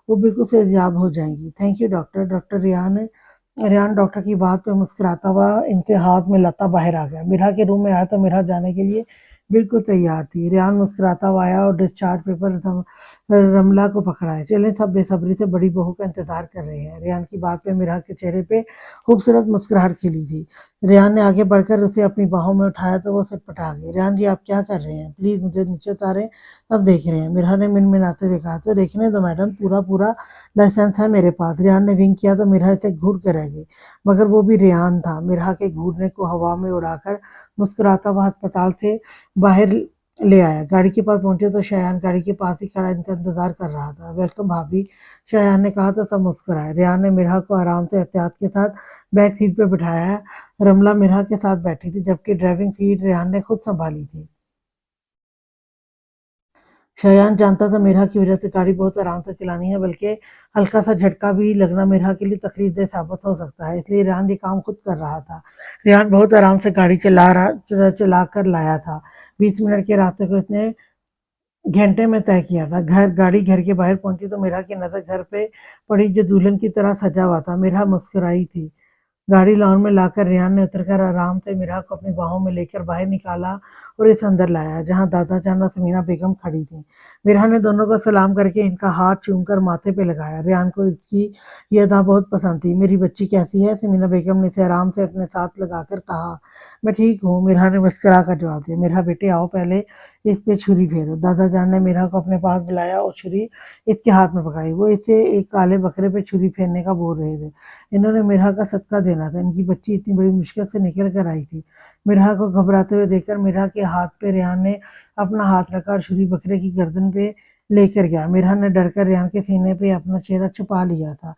وہ بالکل صحتیاب ہو جائیں گی۔ Thank you doctor. Doctor Rayan doctor کی بات پہ مسکراتا ہوا ان کے ہاتھ میں لتا باہر آ گیا۔ میرا کے روم میں آیا تو میرا جانے کے لیے بالکل تیار تھی۔ ریان مسکراتا ہوا آیا اور ڈسچارج پیپر رملہ کو پکڑائے۔ چلیں، سب بے صبری سے بڑی بہو کا انتظار کر رہے ہیں۔ ریان کی بات پہ میرا کے چہرے پہ خوبصورت مسکراہٹ کھلی تھی۔ ریان نے آگے بڑھ کر اسے اپنی باہوں میں اٹھایا تو وہ سٹپٹا گئی۔ ریان جی، آپ کیا کر رہے ہیں؟ پلیز مجھے نیچے اتاریں، سب دیکھ رہے ہیں۔ میرا نے منمناتے ہوئے کہا تو دیکھنے دو میڈم، پورا لائسنس ہے میرے پاس۔ ریان نے ونک کیا تو میرا اسے گھور کر رہ گئی، مگر وہ بھی ریان تھا۔ میرا کے گھورنے کو ہوا میں اڑا کر مسکراتا ہوا ہسپتال سے باہر لے آیا۔ گاڑی کے پاس پہنچے تو شایان گاڑی کے پاس ہی کھڑا ان کا انتظار کر رہا تھا۔ ویلکم بھابھی، شایان نے کہا تو سب مسکرائے۔ ریان نے میرا کو آرام سے احتیاط کے ساتھ بیک سیٹ پہ بٹھایا۔ رملہ میرا کے ساتھ بیٹھی تھی، جبکہ ڈرائیونگ سیٹ ریان نے خود سنبھالی تھی۔ شایان جانتا تھا میرا کی وجہ سے گاڑی بہت آرام سے چلانی ہے، بلکہ ہلکا سا جھٹکا بھی لگنا میرا کے لیے تکلیف دہ ثابت ہو سکتا ہے، اس لیے ریان یہ کام خود کر رہا تھا۔ ریان بہت آرام سے گاڑی چلا کر لایا تھا۔ 20 منٹ کے راستے کو اس نے گھنٹے میں طے کیا تھا۔ گاڑی گھر کے باہر پہنچی تو میرا کی نظر گھر پہ پڑی، جو دلہن کی طرح سجا ہوا تھا۔ میرا مسکرائی تھی۔ گاڑی لان میں لا کر ریان نے اتر کر آرام سے میرا کو اپنی باہوں میں لے کر باہر نکالا اور اسے اندر لایا، جہاں دادا جان اور سمینا بیگم کھڑی تھیں۔ میرا نے دونوں کو سلام کر کے ان کا ہاتھ چوم کر ماتھے پہ لگایا۔ ریان کو اس کی یہ ادا بہت پسند تھی۔ میری بچی کیسی ہے؟ سمینا بیگم نے اسے آرام سے اپنے ساتھ لگا کر کہا۔ میں ٹھیک ہوں، میرا نے مسکرا کر جواب دیا۔ میرا بیٹے آؤ، پہلے اس پہ چھری پھیرو۔ دادا جان نے میرا کو اپنے پاس بلایا اور چھری اس کے ہاتھ میں پکڑائی۔ وہ اسے ایک کالے بکرے پہ چھری پھیرنے کا بول رہے تھے۔ انہوں نے میرا کا صدقہ دینا تھا، ان کی بچی اتنی بڑی مشکل سے نکل کر آئی تھی۔ میرا کو گھبراتے ہوئے دیکھ کر میرا کے ہاتھ پہ ریان نے اپنا ہاتھ رکھا اور چھری بکرے کی گردن پہ لے کر گیا۔ میرا نے ڈر کر ریان کے سینے پہ اپنا چہرہ چھپا لیا تھا۔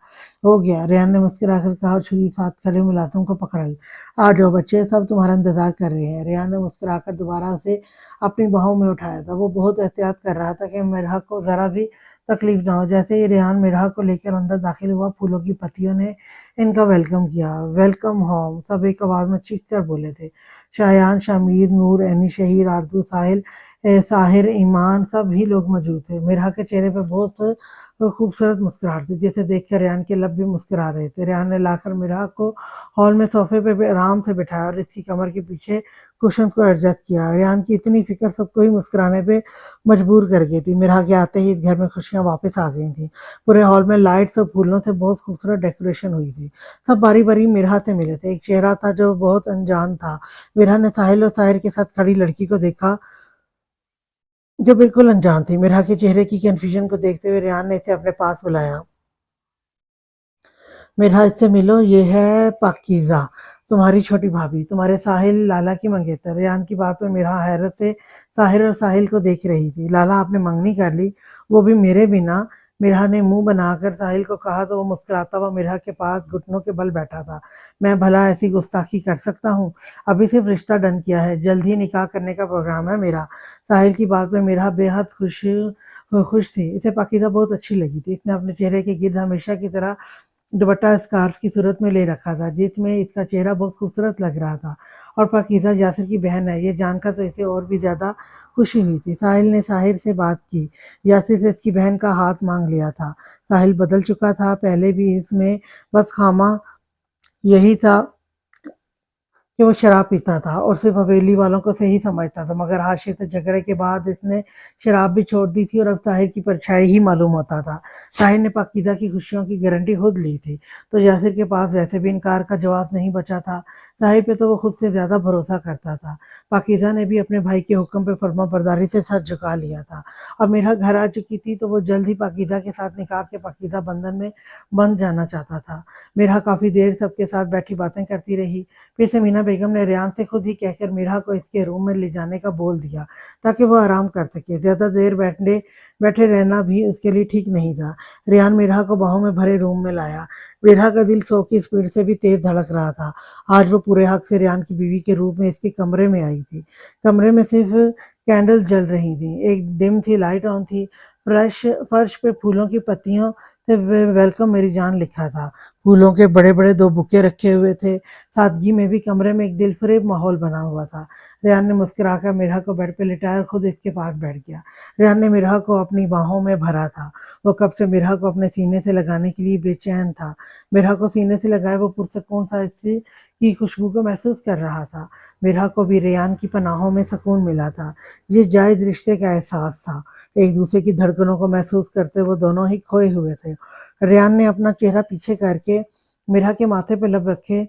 ہو گیا، ریان نے مسکرا کر کہا اور چھری ساتھ کھڑے ملازم کو پکڑائی۔ آ جاؤ بچے، سب تمہارا انتظار کر رہے ہیں۔ ریان نے مسکرا کر دوبارہ اسے اپنی باہوں میں اٹھایا تھا۔ وہ بہت احتیاط کر رہا تھا کہ میرا کو ذرا بھی تکلیف نہ ہو۔ جیسے ہی ریان میرا کو لے کر اندر داخل ہوا، پھولوں کی پتیوں نے ان کا ویلکم کیا۔ ویلکم ہوم، سب ایک آواز میں چیخ کر بولے تھے۔ شایان، شمیر، نور، اینی، شہیر، آرزو، ساحر، ایمان، سب ہی لوگ موجود تھے۔ میرا کے چہرے پہ بہت خوبصورت مسکراہٹ تھی، جسے دیکھ کر ریان کے لب بھی مسکرا رہے تھے۔ ریان نے لا کر میرا کو ہال میں صوفے پہ آرام سے بٹھایا اور اس کی کمر کے پیچھے کوشنز کو ایڈجسٹ کیا۔ ریان کی اتنی فکر سب کو ہی مسکرانے پہ مجبور کر گئی تھی۔ میرا کے آتے ہی اس گھر میں خوشیاں واپس آ گئی تھیں۔ پورے ہال میں لائٹس اور پھولوں سے بہت خوبصورت ڈیکوریشن ہوئی تھی۔ سب باری باری میرا سے ملے تھے۔ ایک چہرہ تھا جو بہت انجان تھا۔ میرا نے ساحل اور ساحر کے ساتھ کھڑی لڑکی کو دیکھا جو بالکل انجان تھی۔ میرا کے چہرے کی کنفیوژن کو دیکھتے ہوئے ریان نے اسے اپنے پاس بلایا۔ میرا، اس سے ملو، یہ ہے پاکیزہ، تمہاری چھوٹی بھابھی، تمہارے ساحل لالا کی منگیتر۔ ریان کی بات پہ میرا حیرت سے ساحر اور ساحل کو دیکھ رہی تھی۔ لالا، آپ نے منگنی کر لی، وہ بھی میرے بنا؟ میرا نے منہ بنا کر ساحل کو کہا تو وہ مسکراتا ہوا میرا کے پاس گھٹنوں کے بل بیٹھا تھا۔ میں بھلا ایسی گستاخی کر سکتا ہوں؟ ابھی صرف رشتہ ڈن کیا ہے، جلد ہی نکاح کرنے کا پروگرام ہے میرا۔ ساحل کی بات پہ میرا بے حد خوش تھی، اسے پاکیزہ بہت اچھی لگی تھی۔ اس نے اپنے چہرے کے گرد ہمیشہ کی طرح دوپٹہ اسکارف کی صورت میں لے رکھا تھا، جس میں اس کا چہرہ بہت خوبصورت لگ رہا تھا، اور پاکیزہ یاسر کی بہن ہے یہ جان کر تو اسے اور بھی زیادہ خوشی ہوئی تھی۔ ساحل نے ساحر سے بات کی، یاسر سے اس کی بہن کا ہاتھ مانگ لیا تھا۔ ساحل بدل چکا تھا، پہلے بھی اس میں بس خامہ یہی تھا کہ وہ شراب پیتا تھا اور صرف حویلی والوں کو صحیح سمجھتا تھا، مگر حاشیے سے جھگڑے کے بعد اس نے شراب بھی چھوڑ دی تھی اور اب طاہر کی پرچھائی ہی معلوم ہوتا تھا۔ طاہر نے پاکیزہ کی خوشیوں کی گارنٹی خود لی تھی، تو یاسر کے پاس ویسے بھی انکار کا جواز نہیں بچا تھا۔ طاہر پہ تو وہ خود سے زیادہ بھروسہ کرتا تھا۔ پاکیزہ نے بھی اپنے بھائی کے حکم پہ فرما برداری سے سر جھکا لیا تھا۔ اب میرا گھر آ چکی تھی تو وہ جلد ہی پاکیزہ کے ساتھ نکاح کے پاکیزہ بندھن میں بندھ جانا چاہتا تھا۔ میرا کافی دیر سب کے ساتھ بیٹھی باتیں کرتی رہی، پھر سمینا بیگم نے ریان سے خود ہی کہہ کر میرا کو اس کے روم میں لے جانے کا بول دیا تاکہ وہ آرام کر سکے۔ زیادہ دیر بیٹھے رہنا بھی اس کے لیے ٹھیک نہیں تھا۔ ریان میرا کو باہوں میں بھرے روم میں لایا۔ میرا کا دل 100 کی سپیڈ سے بھی تیز دھڑک رہا تھا۔ آج وہ پورے حق سے ریان کی بیوی کے روپ میں اس کے کمرے میں آئی تھی۔ کمرے میں صرف کینڈلز جل رہی تھیں، ایک ڈم تھی لائٹ آن تھی، فرش پہ پھولوں کی پتیوں سے ویلکم میری جان لکھا تھا۔ پھولوں کے بڑے بڑے 2 بکے رکھے ہوئے تھے، سادگی میں بھی کمرے میں ایک دل فریب ماحول بنا ہوا تھا۔ ریان نے مسکرا کر میرا کو بیڈ پہ لٹایا اور خود اس کے پاس بیٹھ گیا۔ ریان نے میرا کو اپنی باہوں میں بھرا تھا، وہ کب سے میرا کو اپنے سینے سے لگانے کے لیے بے چین تھا۔ میرا کو سینے سے لگائے وہ پرسکون سا اس کی خوشبو کو محسوس کر رہا تھا۔ میرا کو بھی ریان کی پناہوں میں سکون ملا تھا، یہ جائز رشتے کا احساس تھا۔ ایک دوسرے کی دھڑکنوں کو محسوس کرتے وہ دونوں ہی کھوئے ہوئے تھے۔ ریان نے اپنا چہرہ پیچھے کر کے میرا کے ماتھے پہ لب رکھے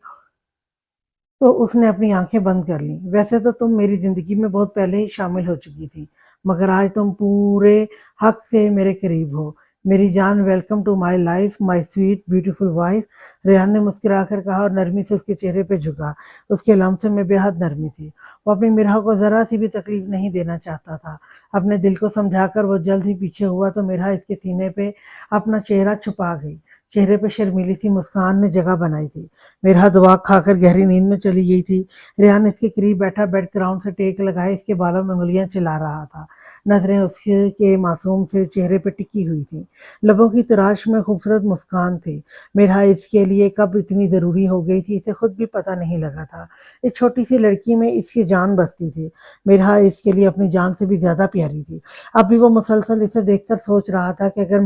تو اس نے اپنی آنکھیں بند کر لیں۔ ویسے تو تم میری زندگی میں بہت پہلے ہی شامل ہو چکی تھی، مگر آج تم پورے حق سے میرے قریب ہو میری جان۔ Welcome to my life my sweet beautiful wife, Rayan نے مسکرا کر کہا اور نرمی سے اس کے چہرے پہ جھکا۔ اس کے لمسے میں بے حد نرمی تھی، وہ اپنی میرا کو ذرا سی بھی تکلیف نہیں دینا چاہتا تھا۔ اپنے دل کو سمجھا کر وہ جلد ہی پیچھے ہوا تو میرا اس کے سینے پہ اپنا چہرہ چھپا گئی۔ چہرے پہ شرمیلی سی مسکان نے جگہ بنائی تھی۔ میرا دوا کھا کر گہری نیند میں چلی گئی تھی۔ ریان اس کے قریب بیٹھا بیڈ گراؤنڈ سے ٹیک لگائے اس کے بالوں میں انگلیاں چلا رہا تھا۔ نظریں اس کے معصوم سے چہرے پہ ٹکی ہوئی تھیں، لبوں کی تراش میں خوبصورت مسکان تھی۔ میرا اس کے لیے کب اتنی ضروری ہو گئی تھی اسے خود بھی پتہ نہیں لگا تھا۔ اس چھوٹی سی لڑکی میں اس کی جان بستی تھی، میرا اس کے لیے اپنی جان سے بھی زیادہ پیاری تھی۔ اب بھی وہ مسلسل اسے دیکھ کر سوچ رہا تھا کہ اگر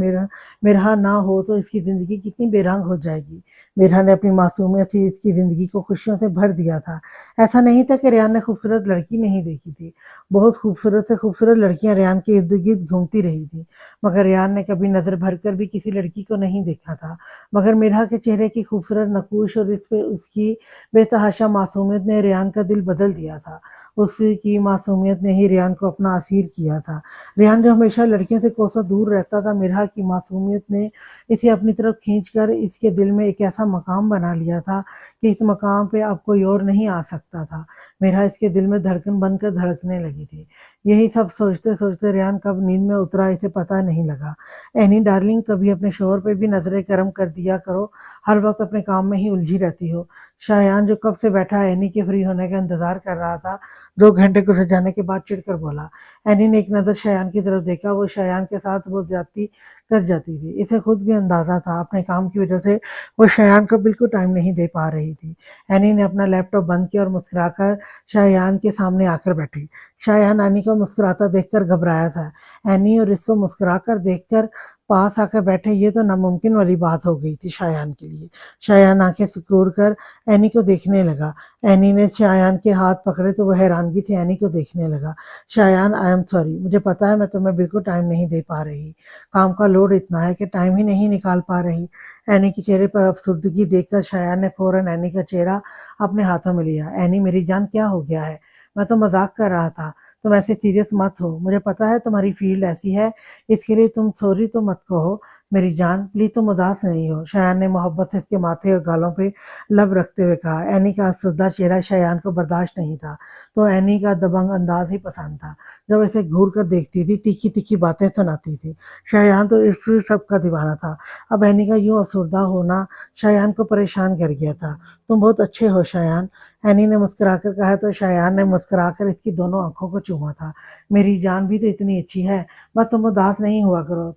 میرا نہ ہو تو اس کی زندگی کتنی بے رنگ ہو جائے گی۔ میرا نے اپنی معصومیت سے اس کی زندگی کو خوشیوں سے بھر دیا تھا۔ ایسا نہیں تھا کہ ریان نے خوبصورت لڑکی نہیں دیکھی تھی، بہت خوبصورت سے خوبصورت لڑکیاں ریان کے ارد گرد گھومتی رہی تھی، مگر ریان نے کبھی نظر بھر کر بھی کسی لڑکی کو نہیں دیکھا تھا۔ مگر میرا کے چہرے کی خوبصورت نقوش اور اس پہ اس کی بے تحاشا معصومیت نے ریان کا دل بدل دیا تھا۔ اس کی معصومیت نے ہی ریان کو اپنا اسیر کیا تھا۔ ریان جو ہمیشہ لڑکیوں سے کوسوں دور رہتا تھا، میرا کی معصومیت نے اسے اپنی طرف کھینچ کر اس کے دل میں ایک ایسا مقام بنا لیا تھا کہ اس مقام پہ اب کوئی اور نہیں آ سکتا تھا۔ میرا اس کے دل میں دھڑکن بن کر دھڑکنے لگی تھی۔ یہی سب سوچتے سوچتے ریان کب نیند میں اترا اسے پتہ نہیں لگا۔ اینی ڈارلنگ، کبھی اپنے شوہر پہ بھی نظر کرم کر دیا کرو، ہر وقت اپنے کام میں ہی الجھی رہتی ہو۔ شایان جو کب سے بیٹھا اینی کے فری ہونے کا انتظار کر رہا تھا، 2 گھنٹے گزر جانے کے بعد چڑھ کر بولا۔ اینی نے ایک نظر شایان کی طرف دیکھا، وہ شایان کے ساتھ بہت زیادتی کر جاتی تھی، اسے خود بھی اندازہ تھا۔ اپنے کام کی وجہ سے وہ شایان کو بالکل ٹائم نہیں دے پا رہی تھی۔ اینی نے اپنا لیپ ٹاپ بند کیا اور مسکرا کر شایان کے سامنے آ کر بیٹھی۔ شایان اینی کو مسکراتا دیکھ کر گھبرایا تھا۔ اینی اور اس کو مسکرا کر دیکھ کر پاس آ کر بیٹھے، یہ تو ناممکن والی بات ہو گئی تھی شایان کے لیے۔ شایان آنکھیں سکوڑ کر اینی کو دیکھنے لگا۔ اینی نے شایان کے ہاتھ پکڑے تو وہ حیرانگی سے اینی کو دیکھنے لگا۔ شایان، آئی ایم سوری، مجھے پتا ہے میں تمہیں بالکل ٹائم نہیں دے پا رہی، کام کا لوڈ اتنا ہے کہ ٹائم ہی نہیں نکال پا رہی۔ اینی کے چہرے پر افسردگی دیکھ کر شایان نے فوراً اینی کا چہرہ اپنے ہاتھوں میں لیا۔ اینی میری جان، کیا ہو گیا ہے؟ میں تو مذاق کر رہا تھا، تم ایسے سیریس مت ہو، مجھے پتا ہے تمہاری فیلڈ ایسی ہے، اس کے لیے تم سوری تو مت کہو۔ मेरी जान प्लीज तुम उदास नहीं हो, शायान ने मोहब्बत से इसके माथे और गालों पे लब रखते हुए कहा। एनी का आसुदा चेहरा शायान को बर्दाश्त नहीं था, तो एनी का दबंग अंदाज ही पसंद था। जब इसे घूर कर देखती थी, तीखी तीखी बातें सुनाती थी। शायान तो इस सब का दीवाना था। अब एनी का यूं अफसरदा होना शायान को परेशान कर गया था। तुम बहुत अच्छे हो शायान, एनी ने मुस्कुराकर कहा, तो शायान ने मुस्कुराकर इसकी दोनों आंखों को चूमा था। मेरी जान भी तो इतनी अच्छी है, बस तुम उदास नहीं हुआ करो।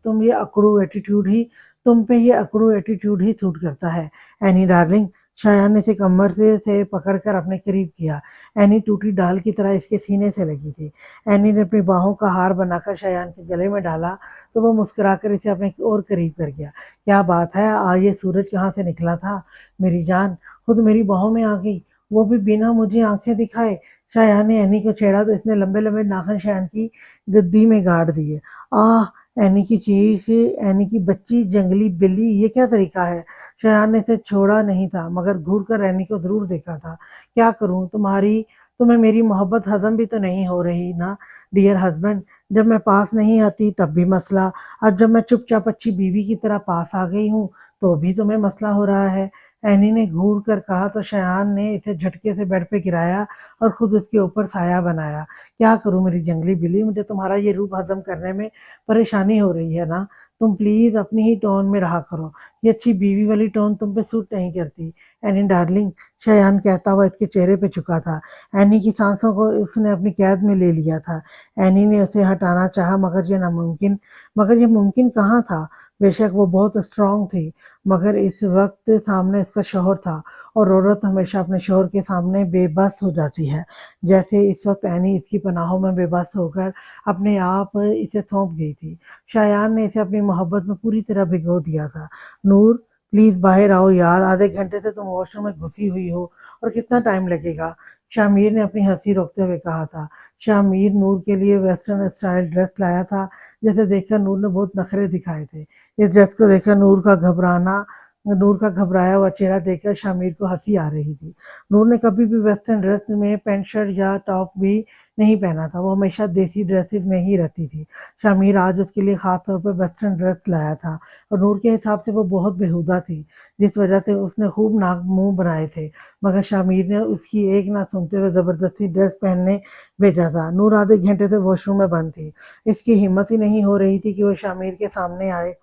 तुम पे ये अकड़ू एटीट्यूड ही सूट करता है एनी डार्लिंग। शायान ने इसे कमर से पकड़कर अपने करीब किया। एनी टूटी डाल की तरह इसके सीने से लगी थी। एनी ने अपनी बाहों का हार बनाकर शायान के गले में डाला, तो वो मुस्कुराकर इसे अपने और करीब कर गया। क्या बात है, आज ये सूरज कहाँ से निकला था? मेरी जान खुद मेरी बाहों में आ गई, वो भी बिना मुझे आंखें दिखाए। शायान ने एनी को छेड़ा, तो इसने लंबे लंबे नाखून शायान की गद्दी में गाड़ दिए। आह! एनी की चीख, एनी की बच्ची जंगली बिल्ली, ये क्या तरीका है? शायान ने इसे छोड़ा नहीं था, मगर घूर कर एनी को जरूर देखा था। क्या करूं, तुम्हें मेरी मोहब्बत हजम भी तो नहीं हो रही ना डियर हस्बैंड। जब मैं पास नहीं आती तब भी मसला, अब जब मैं चुपचाप अच्छी बीवी की तरह पास आ गई हूँ तो भी तुम्हें मसला हो रहा है। एनी ने घूर कर कहा, तो शायान ने इसे झटके से बेड पे गिराया और खुद उसके ऊपर साया बनाया। क्या करूं मेरी जंगली बिल्ली, मुझे तुम्हारा ये रूप हजम करने में परेशानी हो रही है ना। तुम प्लीज अपनी ही टोन में रहा करो, ये अच्छी बीवी वाली टोन तुम पे सूट नहीं करती एनी डार्लिंग। शायान कहता हुआ इसके चेहरे पे झुका था। एनी की सांसों को उसने अपनी कैद में ले लिया था। एनी ने उसे हटाना चाहा, मगर ये मुमकिन कहाँ था। बेशक वो बहुत स्ट्रांग थी, मगर इस वक्त सामने इसका शौहर था, और औरत हमेशा अपने शौहर के सामने बेबस हो जाती है। जैसे इस वक्त एनी इसकी पनाहों में बेबस होकर अपने आप इसे सौंप गई थी। शायान ने इसे अपनी मोहब्बत में पूरी तरह भिगो दिया था। नूर प्लीज बाहर आओ यार, आधे घंटे से तुम वॉशरूम में घुसी हुई हो, और कितना टाइम लगेगा? शामिर ने अपनी हंसी रोकते हुए कहा था। शामिर नूर के लिए वेस्टर्न स्टाइल ड्रेस लाया था, जिसे देखकर नूर ने बहुत नखरे दिखाए थे। इस ड्रेस को देखकर नूर का घबराया हुआ चेहरा देखकर शामिर को हंसी आ रही थी। नूर ने कभी भी वेस्टर्न ड्रेस में पैंट शर्ट या टॉप भी नहीं पहना था, वो हमेशा देसी ड्रेसेस में ही रहती थी। शामिर आज उसके लिए खास तौर पर वेस्टर्न ड्रेस लाया था, और नूर के हिसाब से वो बहुत बेहुदा थी, जिस वजह से उसने खूब नाक मुंह बनाए थे। मगर शामिर ने उसकी एक ना सुनते हुए जबरदस्ती ड्रेस पहनने भेजा था। नूर आधे घंटे से वॉशरूम में बंद थी, इसकी हिम्मत ही नहीं हो रही थी कि वो शामिर के सामने आए।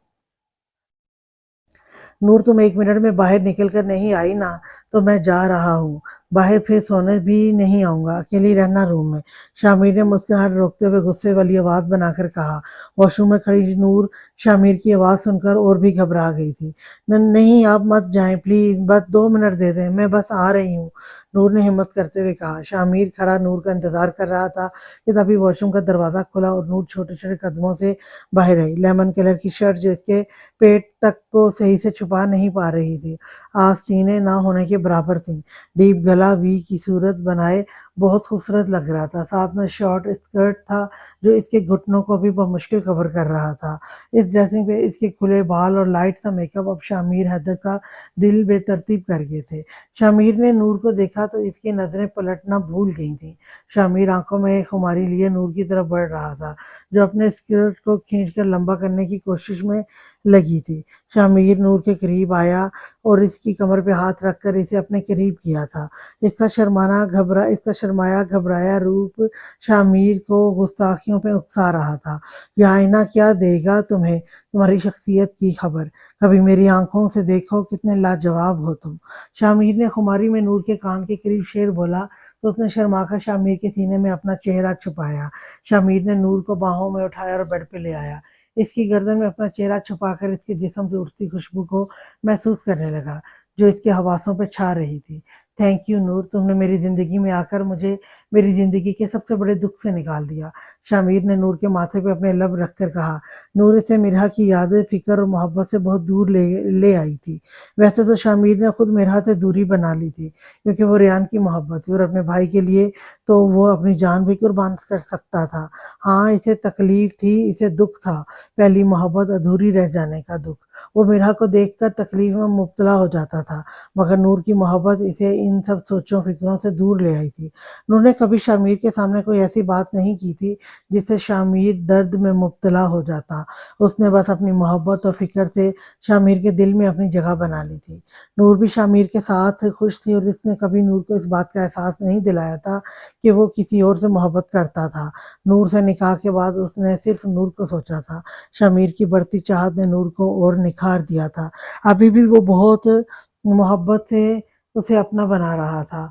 नूर तुम 1 मिनट में बाहर निकल कर नहीं आई ना, तो मैं जा रहा हूँ बाहर, फिर सोने भी नहीं आऊंगा, अकेली रहना रूम में। शामिर ने मुस्कुराहट रोकते हुए गुस्से वाली आवाज बनाकर कहा। वॉशरूम में खड़ी नूर शामिर की आवाज सुनकर और भी घबरा गई थी। नहीं आप मत जाएं प्लीज, बस 2 मिनट दे दें, मैं बस आ रही हूँ, नूर ने हिम्मत करते हुए कहा। शामिर खड़ा नूर का इंतजार कर रहा था कि तभी वॉशरूम का दरवाजा खुला और नूर छोटे छोटे कदमों से बाहर आई। लेमन कलर की शर्ट जो इसके पेट तक को सही से छुपा नहीं पा रही थी, आज सीने ना होने के बराबर थी। डीप गला वी की सूरत बनाए बहुत खूबसूरत लग रहा था। साथ में शॉर्ट स्कर्ट था जो इसके घुटनों को भी बमुश्किल कवर कर रहा था। इस ड्रेसिंग पे इसके खुले बाल और लाइट सा मेकअप अब शामिर हैदर का दिल बेतरतीब कर गए थे। शामिर ने नूर को देखा तो इसकी नजरें पलटना भूल गई थी। शामिर आंखों में खुमारी लिए नूर की तरफ बढ़ रहा था, जो अपने स्कर्ट को खींचकर लंबा करने की कोशिश में लगी थी। शामिर नूर के करीब आया और इसकी कमर पे हाथ रखकर इसे अपने करीब किया था। इसका शर्माया घबराया रूप शामिर को गुस्ताखियों पे उकसा रहा था। यह आईना क्या देगा तुम्हें तुम्हारी शख्सियत की खबर, कभी मेरी आंखों से देखो कितने लाजवाब हो तुम। शामिर ने खुमारी में नूर के कान के करीब शेर बोला, तो उसने शर्माकर शामिर के सीने में अपना चेहरा छुपाया। शामिर ने नूर को बाहों में उठाया और बेड पे ले आया। इसकी गर्दन में अपना चेहरा छुपाकर इसके जिस्म से उठती खुशबू को महसूस करने लगा, जो इसके हवासों पर छा रही थी। थैंक यू नूर, तुमने मेरी जिंदगी में आकर मुझे मेरी जिंदगी के सबसे बड़े दुख से निकाल दिया। शामिर ने नूर के माथे पे अपने लब रखकर कहा। नूर इसे मिरहा की यादें फिक्र और मोहब्बत से बहुत दूर ले आई थी। वैसे तो शामिर ने खुद मिरहा से दूरी बना ली थी, क्योंकि वो रियान की मोहब्बत थी, और अपने भाई के लिए तो वो अपनी जान भी कुर्बान कर सकता था। हाँ, इसे तकलीफ थी, इसे दुख था, पहली मोहब्बत अधूरी रह जाने का दुख। वो मिरहा को देखकर तकलीफ में मुब्तला हो जाता था, मगर नूर की मोहब्बत इसे इन सब सोचों फिक्रों से दूर ले आई थी। नूर ने कभी शामिर के सामने कोई ऐसी बात नहीं की थी जिससे शामिर दर्द में मुब्तला हो जाता। उसने बस अपनी मोहब्बत और फिक्र से शामिर के दिल में अपनी जगह बना ली थी। नूर भी शामिर के साथ खुश थी और उसने कभी नूर को इस बात का एहसास नहीं दिलाया था कि वो किसी और से मोहब्बत करता था। नूर से निकाह के बाद उसने सिर्फ नूर को सोचा था। शामिर की बढ़ती चाहत ने नूर को और निखार दिया था। अभी भी वो बहुत मोहब्बत से उसे अपना बना रहा था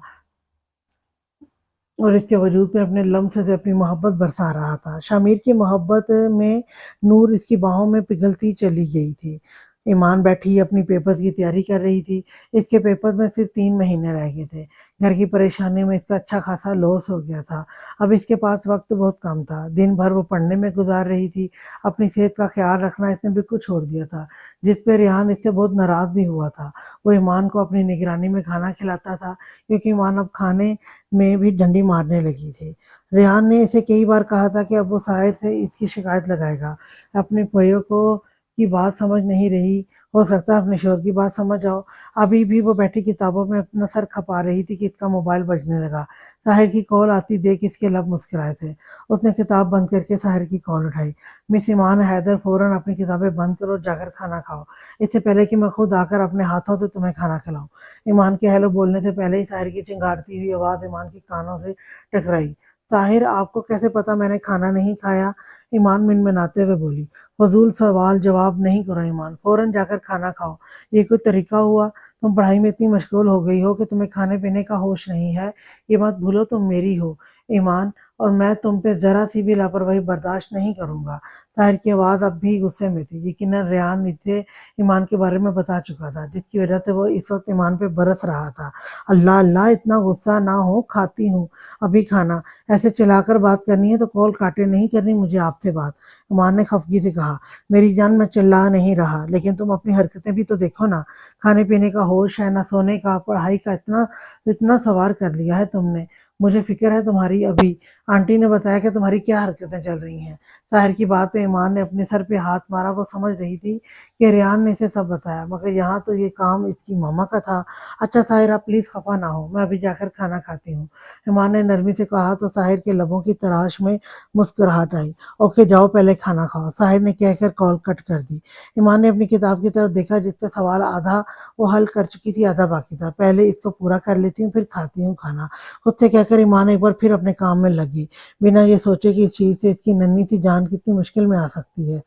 और इसके वजूद में अपने लम्स से अपनी मोहब्बत बरसा रहा था। शामिर की मोहब्बत में नूर इसकी बाहों में पिघलती चली गई थी। ईमान बैठी अपनी पेपर्स की तैयारी कर रही थी। इसके पेपर में सिर्फ 3 महीने रह गए थे। घर की परेशानी में इसका अच्छा खासा लॉस हो गया था। अब इसके पास वक्त बहुत कम था। दिन भर वो पढ़ने में गुजार रही थी। अपनी सेहत का ख्याल रखना इसने बिल्कुल छोड़ दिया था, जिस पे रेहान इससे बहुत नाराज़ भी हुआ था। वो ईमान को अपनी निगरानी में खाना खिलाता था क्योंकि ईमान अब खाने में भी डंडी मारने लगी थी। रेहान ने इसे कई बार कहा था कि अब वो साहिर से इसकी शिकायत लगाएगा। अपने भैया को की बात समझ नहीं रही, हो सकता है अपने शोहर की बात समझ आओ। अभी भी वो बैठी किताबों में अपना सर खपा रही थी कि इसका मोबाइल बजने लगा। साहिर की कॉल आती देख इसके लब मुस्कुराए थे। उसने किताब बंद करके साहिर की कॉल उठाई। मिस ईमान हैदर, फौरन अपनी किताबें बंद करो और जाकर खाना खाओ, इससे पहले कि मैं खुद आकर अपने हाथों से तुम्हें खाना खिलाऊं। ईमान के हेलो बोलने से पहले ही साहिर की चिंगारती हुई आवाज़ ईमान के कानों से टकराई। साहिर, आपको कैसे पता मैंने खाना नहीं खाया? ईमान मिनमिनाते हुए बोली। फजूल सवाल जवाब नहीं करो ईमान, फौरन जाकर खाना खाओ। ये कोई तरीका हुआ? तुम पढ़ाई में इतनी मशगूल हो गई हो कि तुम्हें खाने पीने का होश नहीं है। ये मत भूलो तुम मेरी हो ईमान, और मैं तुम पे ज़रा सी भी लापरवाही बर्दाश्त नहीं करूँगा। साहिर की आवाज़ अब भी गुस्से में थी। यकीनन रेहान इसे ईमान के बारे में बता चुका था, जिसकी वजह से वो इस वक्त ईमान पे बरस रहा था। अल्लाह अल्लाह, इतना गुस्सा ना हो, खाती हूँ अभी खाना। ऐसे चिल्लाकर बात करनी है तो कॉल काटे, नहीं करनी मुझे आपसे बात। ईमान ने खफगी से कहा। मेरी जान, मैं चिल्ला नहीं रहा, लेकिन तुम अपनी हरकतें भी तो देखो ना। खाने पीने का होश है ना, सोने का, पढ़ाई का इतना इतना सवार कर लिया है तुमने। मुझे फिक्र है तुम्हारी। अभी आंटी ने बताया कि तुम्हारी क्या हरकतें चल रही हैं। ताहिर की बात पे ईमान ने अपने सर पे हाथ मारा। वो समझ रही थी कि रेहान ने इसे सब बताया, मगर यहाँ तो ये काम इसकी मामा का था। अच्छा साहिर, आप प्लीज़ खफा ना हो, मैं अभी जाकर खाना खाती हूँ, ईमान ने नरमी से कहा तो साहिर के लबों की तराश में मुस्कुराहट आई। ओके जाओ, पहले खाना खाओ, साहिर ने कहकर कॉल कट कर दी। ईमान ने अपनी किताब की तरफ देखा, जिस पे सवाल आधा वो हल कर चुकी थी, आधा बाकी था। पहले इसको पूरा कर लेती हूँ, फिर खाती हूँ खाना, उससे कहकर ईमान एक बार फिर अपने काम में लगी, बिना ये सोचे कि इस चीज़ से इसकी नन्ही सी जान कितनी मुश्किल में आ सकती है।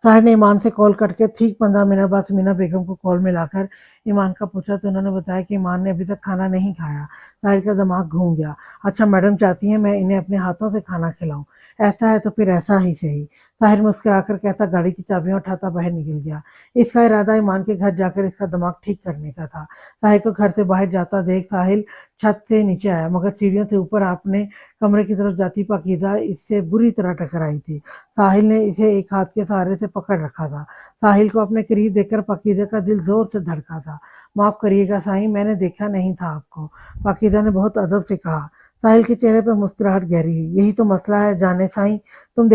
साहिर ने ईमान से कॉल कट के ठीक 15 मिनट बाद समीना बेगम को कॉल में लाकर ईमान का पूछा तो उन्होंने बताया कि ईमान ने अभी तक खाना नहीं खाया। साहिर का दिमाग घूम गया। अच्छा मैडम चाहती हैं मैं इन्हें अपने हाथों से खाना खिलाऊं? ऐसा है तो फिर ऐसा ही सही। साहिर मुस्कुराकर कहता गाड़ी की चाबियां उठाता बाहर निकल गया। इसका इरादा ईमान के घर जाकर इसका दिमाग ठीक करने का था। साहिर को घर से बाहर जाता देख साहिल छत से नीचे आया, मगर सीढ़ियों से ऊपर अपने कमरे की तरफ जाती पाकीज़ा इससे बुरी तरह टकराई थी। साहिल ने इसे एक हाथ के सहारे से पकड़ रखा था। साहिल को अपने करीब देखकर पाकीज़ा का दिल जोर से धड़का था। माफ़ करिएगा साईं, मैंने देखा नहीं था आपको, पाकीज़ा ने बहुत अदब से कहा। साहिल के चेहरे पर मुस्कुराहट गहरी हुई। यही तो मसला है जाने साईं, तुम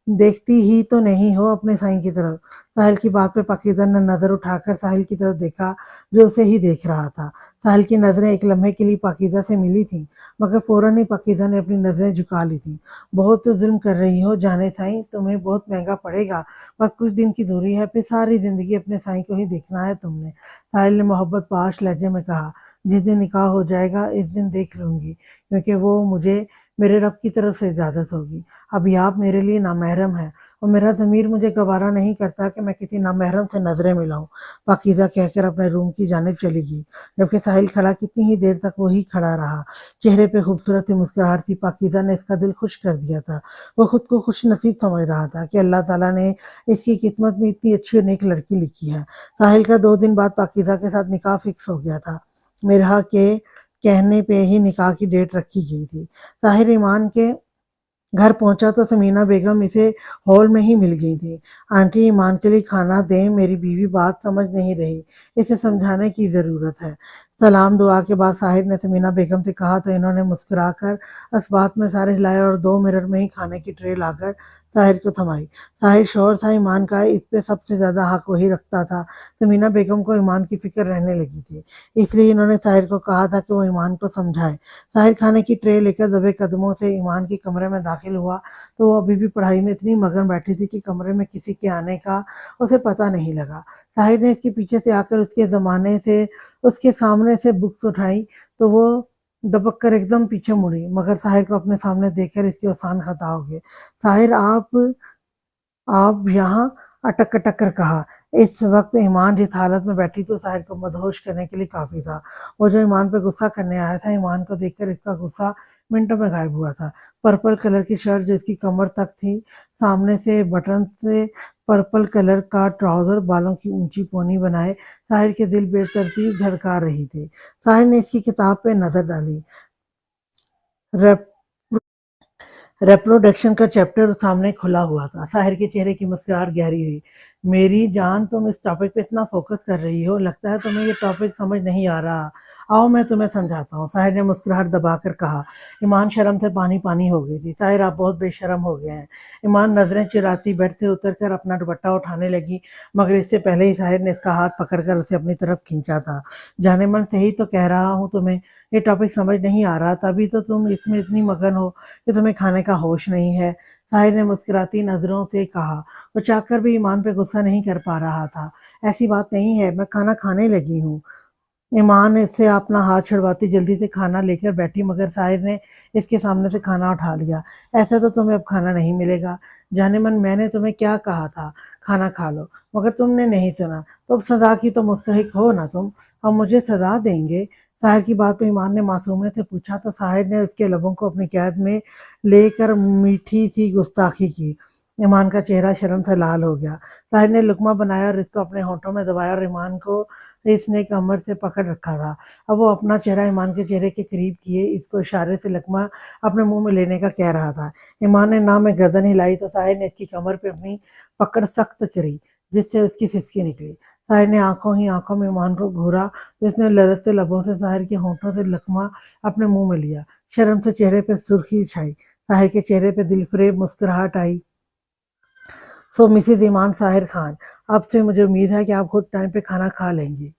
देखती ही तो नहीं हो अपने साईं की तरफ। साहिल की बात पे पाकीज़ा ने नज़र उठाकर साहिल की तरफ देखा, जो उसे ही देख रहा था। साहिल की नज़रें एक लम्हे के लिए पाकीज़ा से मिली थीं, मगर फ़ौरन ही पाकीज़ा ने अपनी नज़रें झुका ली थीं। बहुत जुल्म कर रही हो जाने साईं, तुम्हें बहुत महंगा पड़ेगा। बस कुछ दिन की दूरी है, फिर सारी ज़िंदगी अपने साईं को ही देखना है तुमने। साहिल ने मोहब्बत पाश लहजे में कहा। जिस दिन निकाह हो जाएगा इस दिन देख लूँगी, क्योंकि वो मुझे मेरे रब की तरफ से इजाज़त होगी। अभी आप मेरे लिए नामहरम हैं और मेरा ज़मीर मुझे गवारा नहीं करता कि मैं किसी नामहरम से नज़रें मिलाऊं, पाकीज़ा कहकर अपने रूम की जानिब चली गई, जबकि साहिल खड़ा कितनी ही देर तक वही खड़ा रहा। चेहरे पे खूबसूरत सी मुस्कुराहट थी। पाकीज़ा ने इसका दिल खुश कर दिया था। वो खुद को खुश नसीब समझ रहा था कि अल्लाह ताला ने इसकी किस्मत में इतनी अच्छी और नेक लड़की लिखी है। साहिल का 2 दिन बाद पाकीज़ा के साथ निकाह फिक्स हो गया था। मिरहा के कहने पे ही निकाह की डेट रखी गई थी। साहिर ईमान के घर पहुंचा तो समीना बेगम इसे हॉल में ही मिल गई थी। आंटी ईमान के लिए खाना दें, मेरी बीवी बात समझ नहीं रही, इसे समझाने की ज़रूरत है। سلام دعا کے بعد ساحر نے سمینہ بیگم سے کہا تو انہوں نے مسکرا کر اسبات میں سارے ہلائے اور 2 منٹ میں ہی کھانے کی ٹرے لا کر ساحر کو تھمائی۔ ساحر شوہر تھا ایمان کا، اس پہ سب سے زیادہ حق وہی رکھتا تھا۔ سمینہ بیگم کو ایمان کی فکر رہنے لگی تھی، اس لیے انہوں نے ساحر کو کہا تھا کہ وہ ایمان کو سمجھائے۔ ساحر کھانے کی ٹرے لے کر دبے قدموں سے ایمان کے کمرے میں داخل ہوا تو وہ ابھی بھی پڑھائی میں اتنی مگن بیٹھی تھی کہ کمرے میں کسی کے آنے کا اسے پتہ نہیں لگا۔ ساحر نے اس کے پیچھے سے آ کر اس کے سامنے سے بکس اٹھائی تو وہ دبک کر ایک دم پیچھے مڑی، مگر ساحر کو اپنے سامنے دیکھ کر اس کی اوسان خطا ہو گئے۔ ساحر آپ یہاں؟ اٹک اٹک کر کہا۔ اس وقت ایمان جس حالت میں بیٹھی تو ساحر کو مدہوش کرنے کے لیے کافی تھا۔ وہ جو ایمان پہ غصہ کرنے آیا تھا، ایمان کو دیکھ کر اس کا غصہ منٹوں میں غائب ہوا تھا۔ پرپل کلر کی شرٹ جو اس کی کمر تک تھی، سامنے سے بٹن سے پرپل کلر کا ٹراؤزر، بالوں کی اونچی پونی بنائے ساحر کے دل بے ترتیب دھڑکا رہی تھی۔ ساحر نے اس کی کتاب پہ نظر ڈالی۔ ریپروڈکشن کا چیپٹر سامنے کھلا ہوا تھا۔ ساحر کے چہرے کی مسکراہٹ گہری ہوئی۔ میری جان، تم اس ٹاپک پہ اتنا فوکس کر رہی ہو، لگتا ہے تمہیں یہ ٹاپک سمجھ نہیں آ رہا۔ آؤ میں تمہیں سمجھاتا ہوں، ساحر نے مسکراہٹ دبا کر کہا۔ ایمان شرم سے پانی پانی ہو گئی تھی۔ ساحر آپ بہت بے شرم ہو گئے ہیں۔ ایمان نظریں چراتی بیڈ سے اتر کر اپنا دوپٹہ اٹھانے لگی، مگر اس سے پہلے ہی ساحر نے اس کا ہاتھ پکڑ کر اسے اپنی طرف کھینچا تھا۔ جانے من سے ہی تو کہہ رہا ہوں تمہیں یہ ٹاپک سمجھ نہیں آ رہا، تبھی تو تم اس میں اتنی مگن ہو کہ تمہیں کھانے کا ہوش نہیں ہے، ساحر نے مسکراتی نظروں سے کہا۔ وہ چاہ کر بھی ایمان پہ غصہ نہیں کر پا رہا تھا۔ ایسی بات نہیں ہے، میں کھانا کھانے لگی ہوں۔ ایمان اس سے اپنا ہاتھ چھڑواتی جلدی سے کھانا لے کر بیٹھی، مگر ساحر نے اس کے سامنے سے کھانا اٹھا لیا۔ ایسے تو تمہیں اب کھانا نہیں ملے گا۔ جانے من، میں نے تمہیں کیا کہا تھا، کھانا کھا لو، مگر تم نے نہیں سنا۔ تو اب سزا کی تو مستحق ہو نا تم، اب مجھے سزا دیں گے؟ ساحر کی بات پہ ایمان نے معصومیت سے پوچھا تو ساحر نے اس کے لبوں کو اپنی قید میں لے کر میٹھی سی گستاخی کی۔ ایمان کا چہرہ شرم سے لال ہو گیا۔ ساحر نے لقمہ بنایا اور اس کو اپنے ہونٹوں میں دبایا، اور ایمان کو اس نے کمر سے پکڑ رکھا تھا۔ اب وہ اپنا چہرہ ایمان کے چہرے کے قریب کیے اس کو اشارے سے لقمہ اپنے منہ میں لینے کا کہہ رہا تھا۔ ایمان نے نہ میں گردن ہلائی تو ساحر نے اس کی کمر پہ اپنی پکڑ سخت کری، جس سے اس کی سسکی نکلی۔ ساحر نے آنکھوں ہی آنکھوں میں ایمان کو گھورا تو اس نے لرزتے لبوں سے ساحر کے ہونٹوں سے لقمہ اپنے منہ میں لیا۔ شرم سے چہرے پہ سرخی چھائی، ساحر کے چہرے پہ دل فریب مسکراہٹ آئی۔ سو مسز ایمان ساحر خان، اب سے مجھے امید ہے کہ آپ خود ٹائم پہ کھانا کھا لیں گی،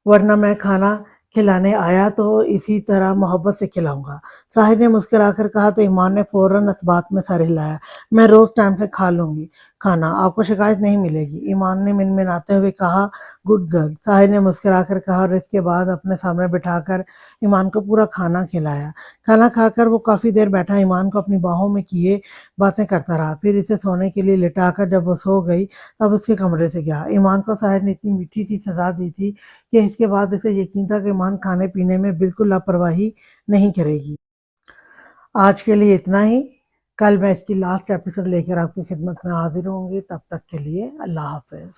ورنہ میں کھانا کھلانے آیا تو اسی طرح محبت سے کھلاؤں گا۔ ساحر نے مسکرا کر کہا تو ایمان نے فوراً اس بات میں سر ہلایا۔ میں روز ٹائم سے کھا لوں گی کھانا، آپ کو شکایت نہیں ملے گی، ایمان نے منمناتے ہوئے کہا۔ گڈ گرل، ساحر نے مسکرا کر کہا اور اس کے بعد اپنے سامنے بٹھا کر ایمان کو پورا کھانا کھلایا۔ کھانا کھا کر وہ کافی دیر بیٹھا ایمان کو اپنی باہوں میں کیے باتیں کرتا رہا، پھر اسے سونے کے لیے لٹا کر جب وہ سو گئی تب اس کے کمرے سے گیا۔ ایمان کو ساحر نے اتنی میٹھی سی سزا دی تھی کہ اس کے بعد اسے یقین تھا کہ ایمان کھانے پینے میں بالکل لاپرواہی نہیں کرے گی۔ آج کے لیے اتنا ہی، کل میں اس کی لاسٹ ایپیسوڈ لے کر آپ کی خدمت میں حاضر ہوں گی، تب تک کے لیے اللہ حافظ۔